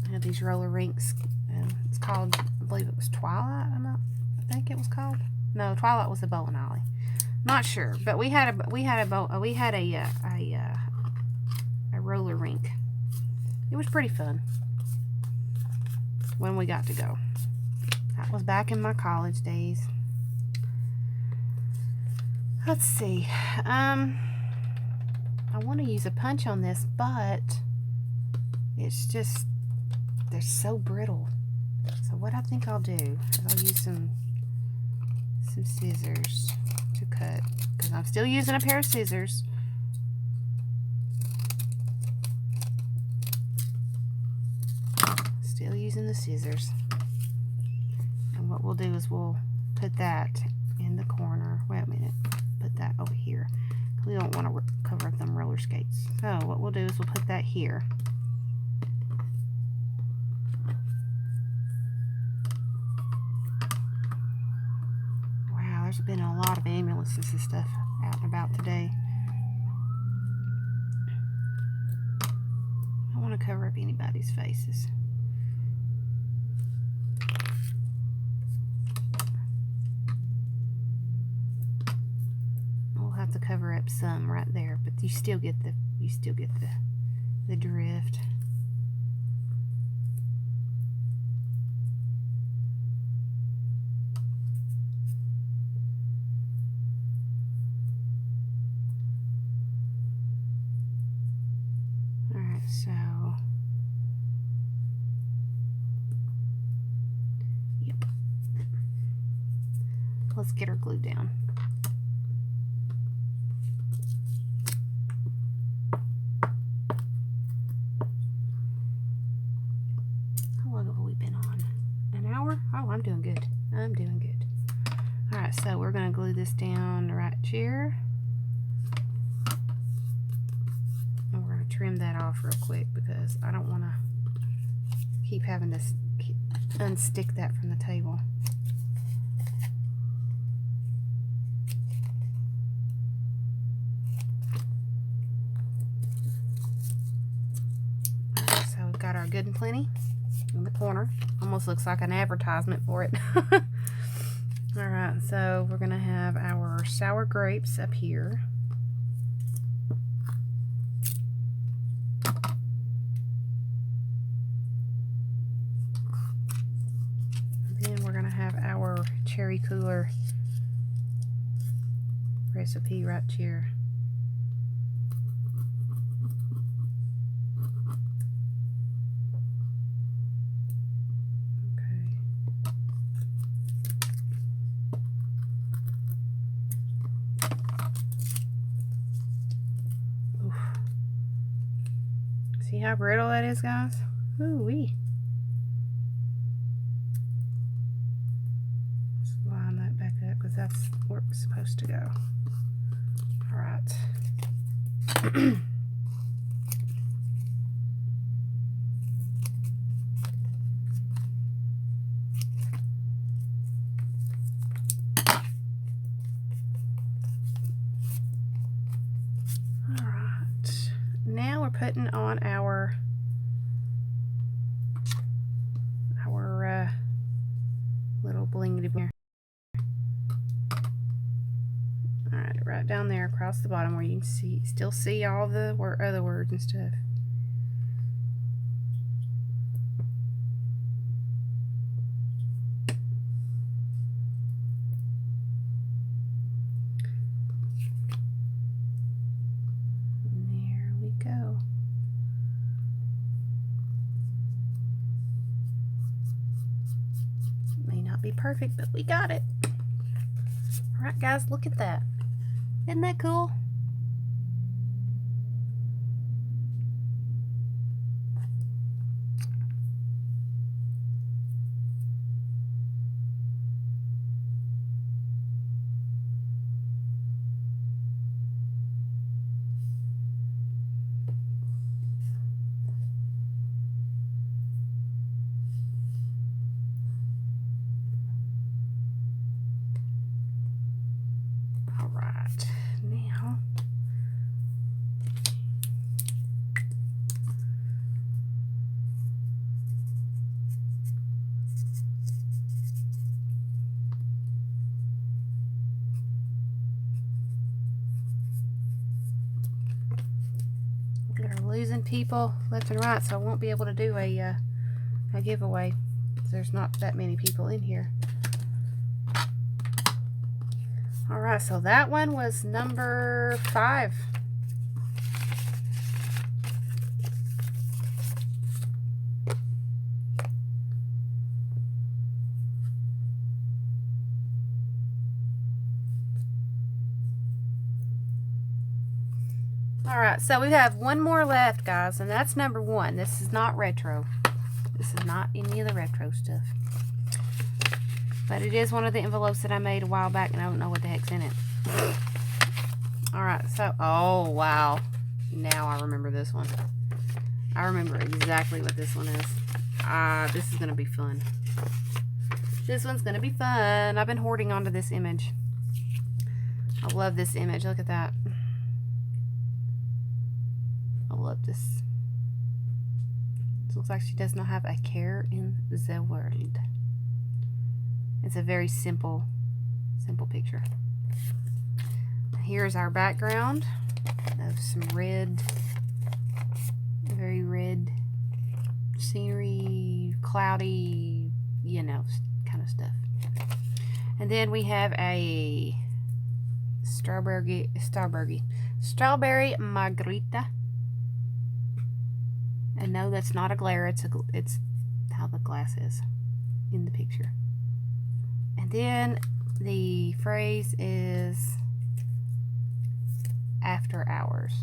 I had these roller rinks, and it's called, I believe it was Twilight. I think it was called. No, Twilight was the bowling alley. Not sure, but we had a roller rink. It was pretty fun when we got to go. That was back in my college days. Let's see. I want to use a punch on this, but it's just, they're so brittle. So what I think I'll do is I'll use some scissors to cut, because I'm still using a pair of scissors. Still using the scissors. And what we'll do is we'll put that in the corner. Wait a minute. Put that over here. We don't want to cover up them roller skates. So what we'll do is we'll put that here. Wow, there's been a lot of ambulances and stuff out and about today. I don't want to cover up anybody's faces. Have to cover up some right there, but you still get the drift. All right, so yep. Let's get her glued down. doing good. I'm doing good. Alright, so we're going to glue this down right here. And we're going to trim that off real quick because I don't want to keep having to unstick that from the table. Alright, so we've got our Good and Plenty in the corner. Almost looks like an advertisement for it. Alright, so we're going to have our sour grapes up here. And then we're going to have our cherry cooler recipe right here. See how brittle that is, guys? Ooh-wee. Just line that back up because that's where it's supposed to go. Alright. Alright. Now we're putting on our little blingy here. Alright, right down there across the bottom where you can still see all the other words and stuff. And there we go. May not be perfect, but we got it. Alright guys, look at that. Isn't that cool? Alright, now we are losing people left and right, so I won't be able to do a giveaway. There's not that many people in here. Alright, so that one was number 5. Alright, so we have one more left, guys, and that's number 1. This is not retro. This is not any of the retro stuff. But it is one of the envelopes that I made a while back, and I don't know what the heck's in it. Alright, so, oh, wow. Now I remember this one. I remember exactly what this one is. This is going to be fun. This one's going to be fun. I've been hoarding onto this image. I love this image. Look at that. I love this. This looks like she does not have a care in the world. It's a very simple picture. Here's our background of some red, very red scenery, cloudy, you know, kind of stuff. And then we have a strawberry margarita. And no, that's not a glare. It's how the glass is in the picture. And then the phrase is after hours.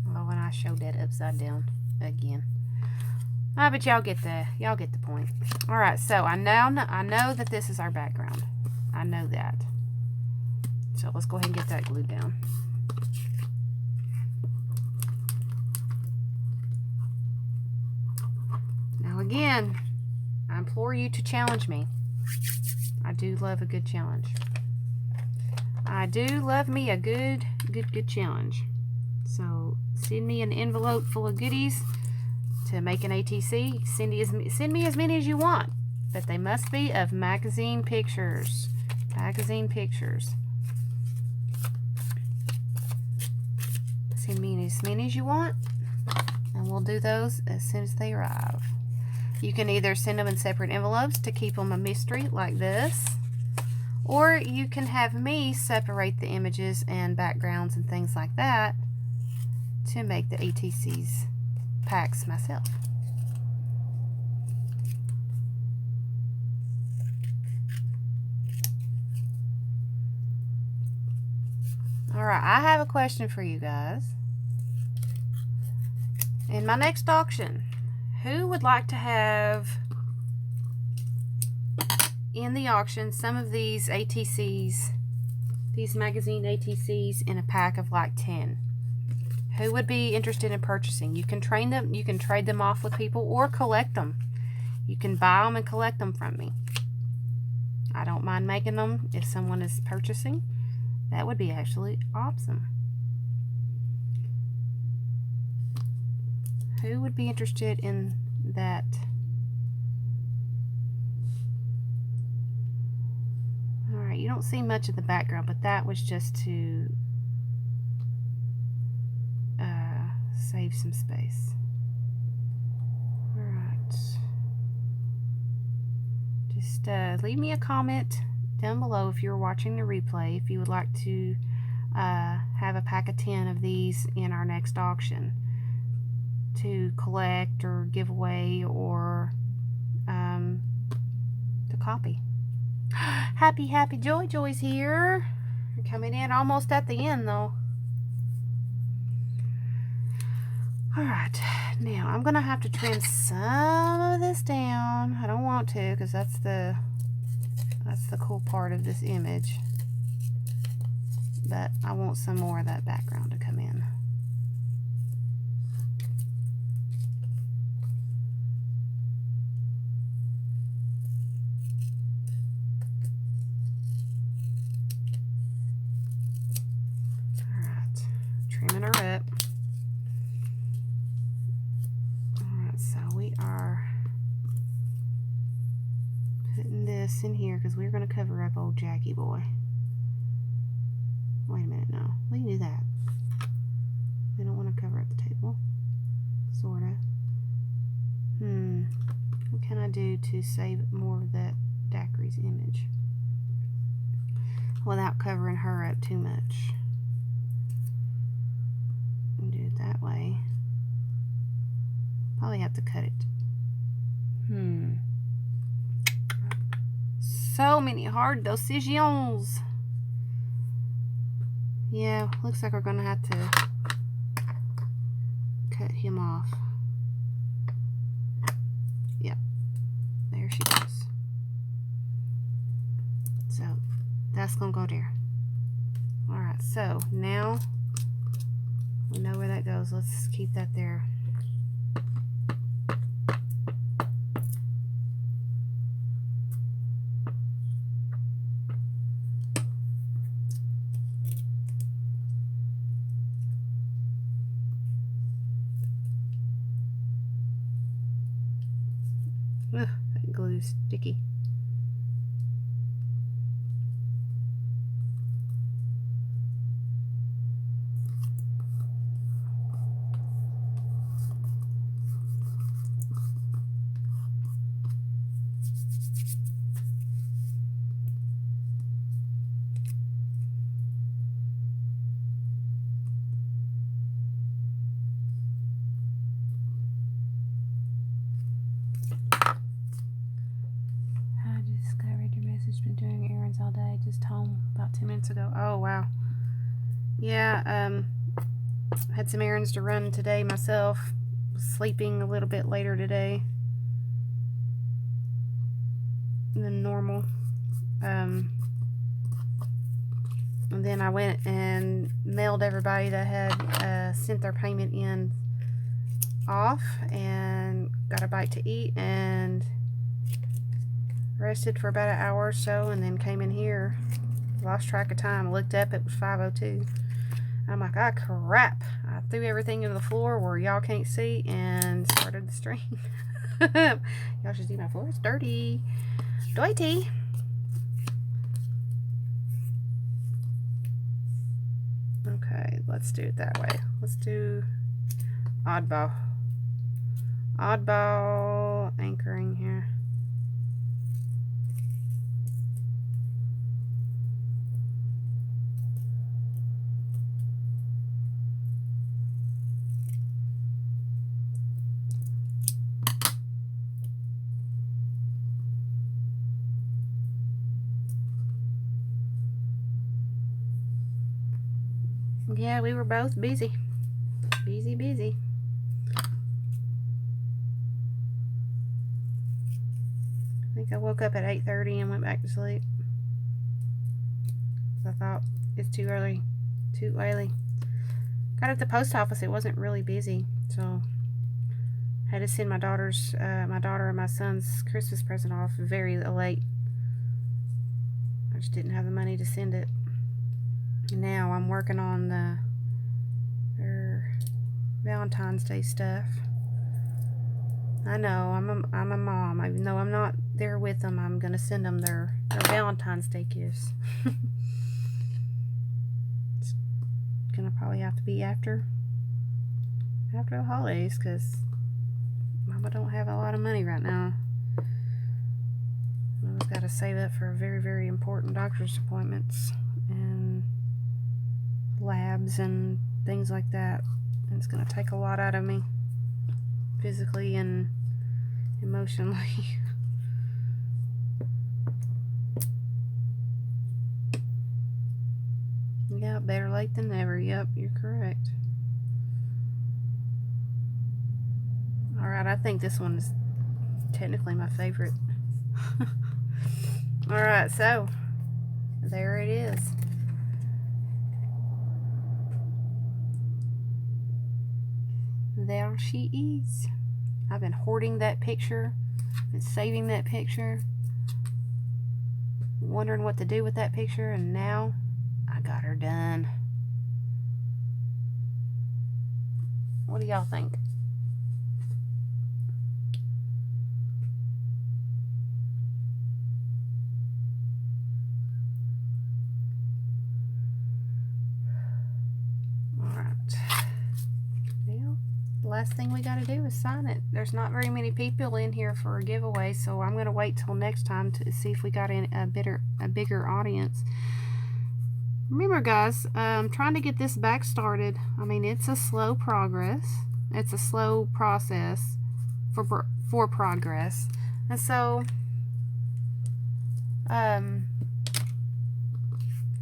Well, when I showed that upside down again. But y'all get the point. All right, so I know that this is our background. I know that. So let's go ahead and get that glued down. Now again, I implore you to challenge me. I do love a good challenge. I do love me a good challenge. So send me an envelope full of goodies to make an ATC. Send me as many as you want, but they must be of magazine pictures. Magazine pictures. Send me as many as you want, and we'll do those as soon as they arrive. You can either send them in separate envelopes to keep them a mystery like this, or you can have me separate the images and backgrounds and things like that to make the ATC's packs myself. Alright, I have a question for you guys. In my next auction, who would like to have in the auction some of these ATCs, these magazine ATCs in a pack of like 10? Who would be interested in purchasing? You can train them, you can trade them off with people, or collect them. You can buy them and collect them from me. I don't mind making them if someone is purchasing. That would be actually awesome. Who would be interested in that? Alright, you don't see much of the background, but that was just to save some space. Alright. Just leave me a comment down below if you're watching the replay, if you would like to have a pack of 10 of these in our next auction to collect or give away or to copy. Happy Joy's here. You're coming in almost at the end though. Alright, now I'm gonna have to trim some of this down. I don't want to, because that's the cool part of this image. But I want some more of that background to come in. Alright, trimming her up. Alright, so we are putting this in here because we're going to cover up old Jackie boy. Wait a minute, no. We can do that. We don't want to cover up the table. Sorta. What can I do to save more of that daiquiri's image without covering her up too much? Do it that way. Probably have to cut it. So many hard decisions. Yeah, looks like we're gonna have to cut him off. Yep, there she goes. So that's gonna go there. Alright, so now we know where that goes. Let's keep that there. Ugh, that glue's sticky. Been doing errands all day, just home about 10 minutes ago. Oh wow. Yeah, Had some errands to run today myself. Sleeping a little bit later today than normal. And then I went and mailed everybody that had sent their payment in off, and got a bite to eat and rested for about an hour or so, and then came in here. Lost track of time. I looked up, it was 5:02. I'm like, ah, crap. I threw everything into the floor where y'all can't see and started the stream. Y'all should see my floor. It's dirty. Dirty. Okay, let's do it that way. Let's do oddball. Oddball anchoring here. Yeah, we were both busy. Busy. I think I woke up at 8:30 and went back to sleep. I thought it's too early. Got at the post office. It wasn't really busy, so I had to send my daughter and my son's Christmas present off very late. I just didn't have the money to send it. Now I'm working on their Valentine's Day stuff. I know I'm a mom. Even though I'm not there with them, I'm gonna send them their Valentine's Day gifts. It's gonna probably have to be after the holidays, because Mama don't have a lot of money right now. Mama's got to save up for very, very important doctor's appointments and labs and things like that, and it's going to take a lot out of me physically and emotionally. Yeah, better late than never. Yep, you're correct. Alright, I think this one is technically my favorite. Alright, so there it is. There she is. I've been hoarding that picture, been saving that picture, wondering what to do with that picture, and now I got her done. What do y'all think? Last thing we got to do is sign it. There's not very many people in here for a giveaway, so I'm going to wait till next time to see if we got in a bigger audience. Remember, guys, I'm trying to get this back started. I mean, it's a slow progress. It's a slow process for progress. And so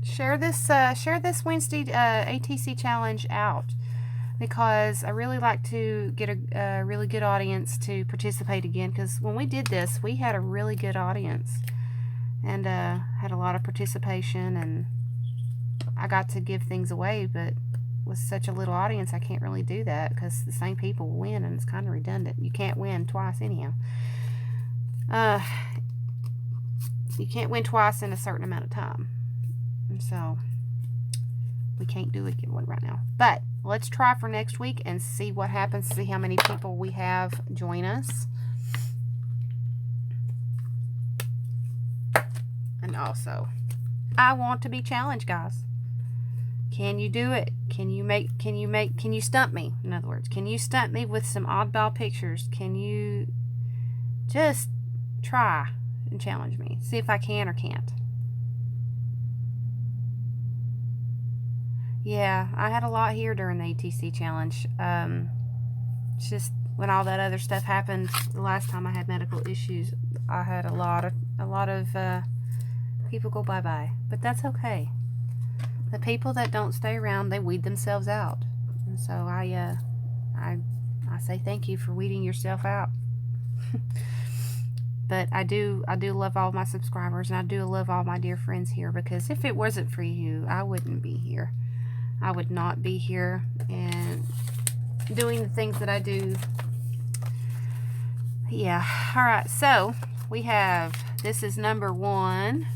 share this Wednesday ATC challenge out, because I really like to get a really good audience to participate again, because when we did this, we had a really good audience and had a lot of participation, and I got to give things away, but with such a little audience, I can't really do that, because the same people will win, and it's kind of redundant. You can't win twice anyhow. You can't win twice in a certain amount of time, and so we can't do a giveaway right now. But let's try for next week and see what happens, see how many people we have join us. And also, I want to be challenged, guys. Can you do it? Can you stump me? In other words, can you stump me with some oddball pictures? Can you just try and challenge me? See if I can or can't. Yeah, I had a lot here during the ATC challenge. It's just when all that other stuff happened, the last time I had medical issues, I had a lot of people go bye-bye. But that's okay. The people that don't stay around, they weed themselves out. And so I say thank you for weeding yourself out. But I do love all my subscribers, and I do love all my dear friends here, because if it wasn't for you, I wouldn't be here. I would not be here and doing the things that I do. Yeah. All right. So we have, this is number 1.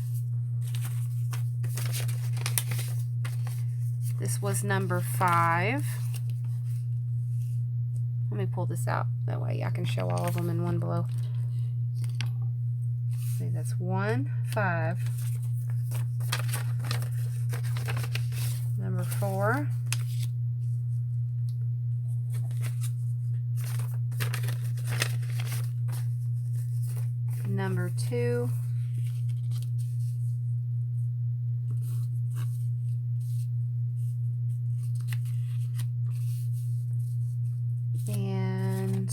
This was number 5. Let me pull this out. That way I can show all of them in one blow. See, that's 1, 5. Number 4. Number 2. And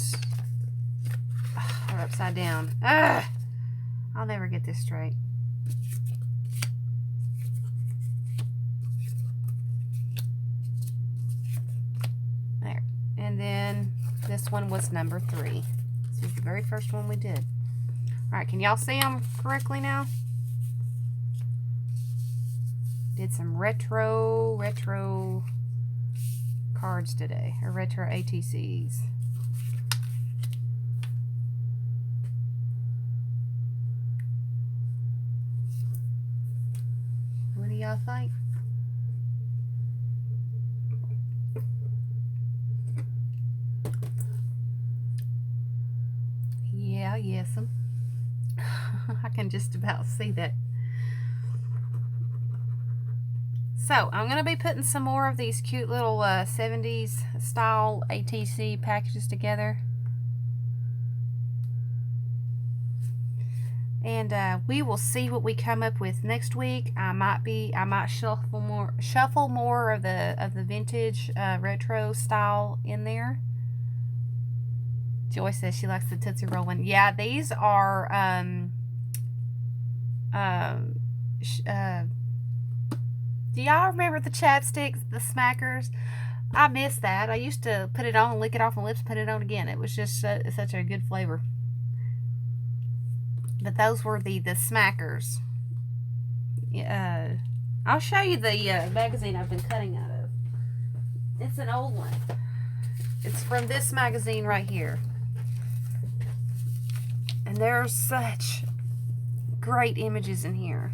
they're upside down. Ugh! I'll never get this straight. There. And then this one was number 3. This is the very first one we did. Alright, can y'all see them correctly now? Did some retro cards today, or retro ATCs. What do y'all think? Yeah, yes'm. I can just about see that. So, I'm going to be putting some more of these cute little 70s style ATC packages together. And we will see what we come up with next week. I might shuffle more of the vintage retro style in there. Joy says she likes the Tootsie Roll one. Yeah, these are do y'all remember the chapsticks, the smackers? I miss that. I used to put it on, lick it off my lips, put it on again. It was just such a good flavor. But those were the smackers. I'll show you the magazine I've been cutting out of. It's an old one. It's from this magazine right here. And there's such great images in here.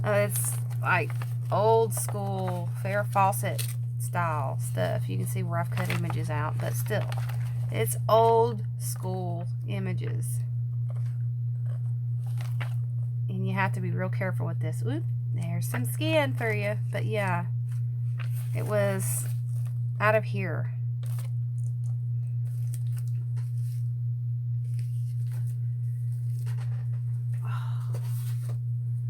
It's like old school Farrah Fawcett style stuff. You can see where I've cut images out, but still, it's old school images. And you have to be real careful with this. Oop, there's some skin for you. But yeah, it was out of here.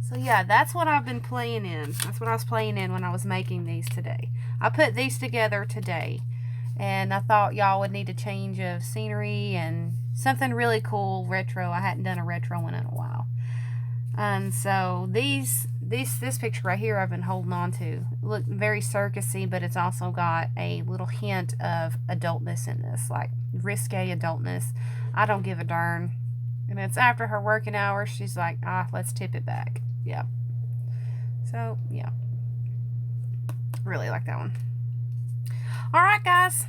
So yeah, that's what I've been playing in. That's what I was playing in when I was making these today. I put these together today, and I thought y'all would need a change of scenery and something really cool retro. I hadn't done a retro one in a while. And so this picture right here I've been holding on to. Look very circusy, but it's also got a little hint of adultness in this, like risque adultness. I don't give a darn. And it's after her working hours. She's like, let's tip it back. Yeah. So, yeah. Really like that one. Alright, guys.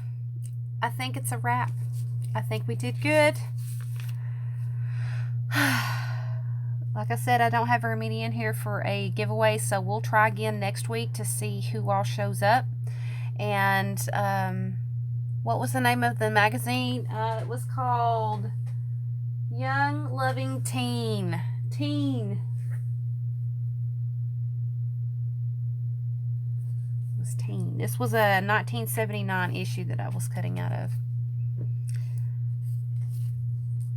I think it's a wrap. I think we did good. Like I said, I don't have very many in here for a giveaway, so we'll try again next week to see who all shows up. And, what was the name of the magazine? It was called Young Loving Teen. It was Teen. This was a 1979 issue that I was cutting out of.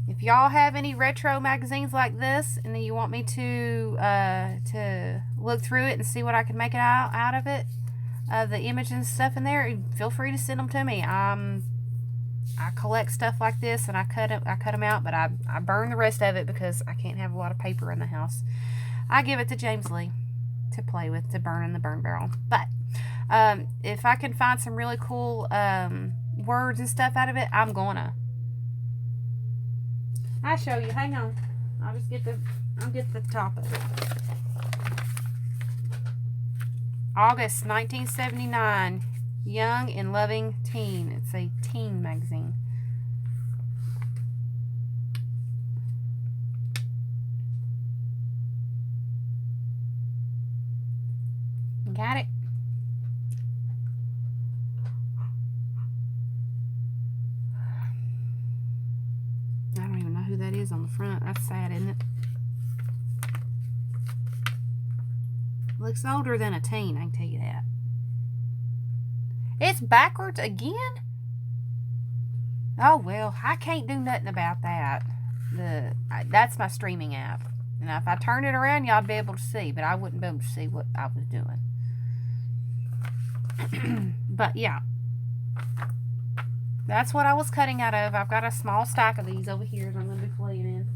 If y'all have any retro magazines like this, and then you want me to look through it and see what I can make out of it, the images and stuff in there, feel free to send them to me. I collect stuff like this, and I cut them out, but I burn the rest of it because I can't have a lot of paper in the house. I give it to James Lee to play with, to burn in the burn barrel. But If I can find some really cool words and stuff out of it, I'm gonna. I'll show you. Hang on. I'll get the top of it. August 1979. Young and Loving Teen. It's a teen magazine. Got it? I don't even know who that is on the front. That's sad, isn't it? Looks older than a teen, I can tell you that. It's backwards again? Oh, well, I can't do nothing about that. That's my streaming app. Now, if I turn it around, y'all be able to see, but I wouldn't be able to see what I was doing. But, yeah. That's what I was cutting out of. I've got a small stack of these over here that I'm going to be playing in.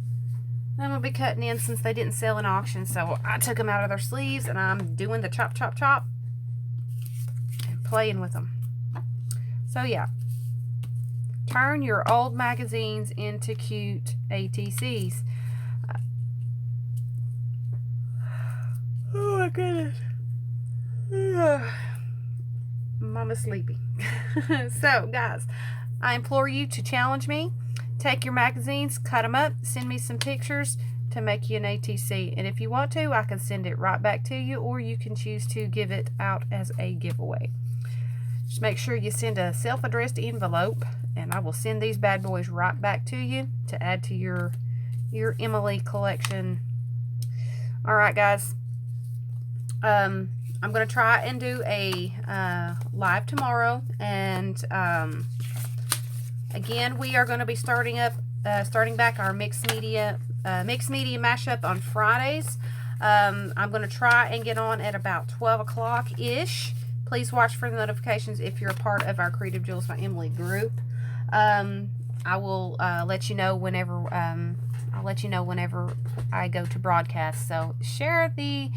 I'm going to be cutting in since they didn't sell in auction, so I took them out of their sleeves, and I'm doing the chop, chop, chop, and playing with them. So, yeah. Turn your old magazines into cute ATCs. Oh, my goodness. Mama's sleepy. So, guys, I implore you to challenge me. Take your magazines, cut them up, send me some pictures to make you an ATC. And if you want to, I can send it right back to you, or you can choose to give it out as a giveaway. Just make sure you send a self-addressed envelope, and I will send these bad boys right back to you to add to your Emily collection. All right, guys. I'm going to try and do a live tomorrow, and again, we are going to be starting back our mixed media mashup on Fridays. I'm going to try and get on at about 12 o'clock ish. Please watch for the notifications if you're a part of our Creative Jewels by Emily group. I will let you know whenever I go to broadcast. So share the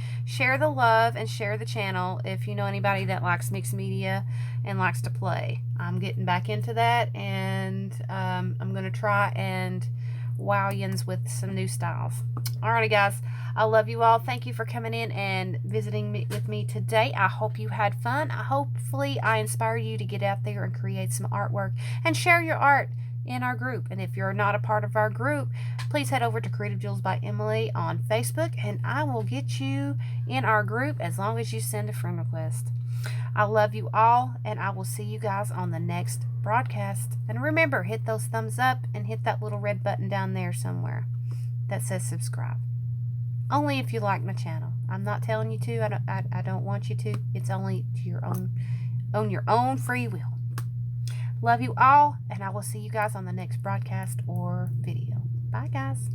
love and share the channel if you know anybody that likes mixed media and likes to play. I'm getting back into that, and I'm going to try and wow yins with some new styles. Alrighty, guys. I love you all. Thank you for coming in and visiting with me today. I hope you had fun. Hopefully I inspire you to get out there and create some artwork and share your art in our group. And if you're not a part of our group, please head over to Creative Jewels by Emily on Facebook, and I will get you in our group as long as you send a friend request. I love you all, and I will see you guys on the next broadcast. And remember, hit those thumbs up and hit that little red button down there somewhere that says subscribe. Only if you like my channel. I'm not telling you to. I don't want you to. It's only to your own free will. Love you all, and I will see you guys on the next broadcast or video. Bye, guys.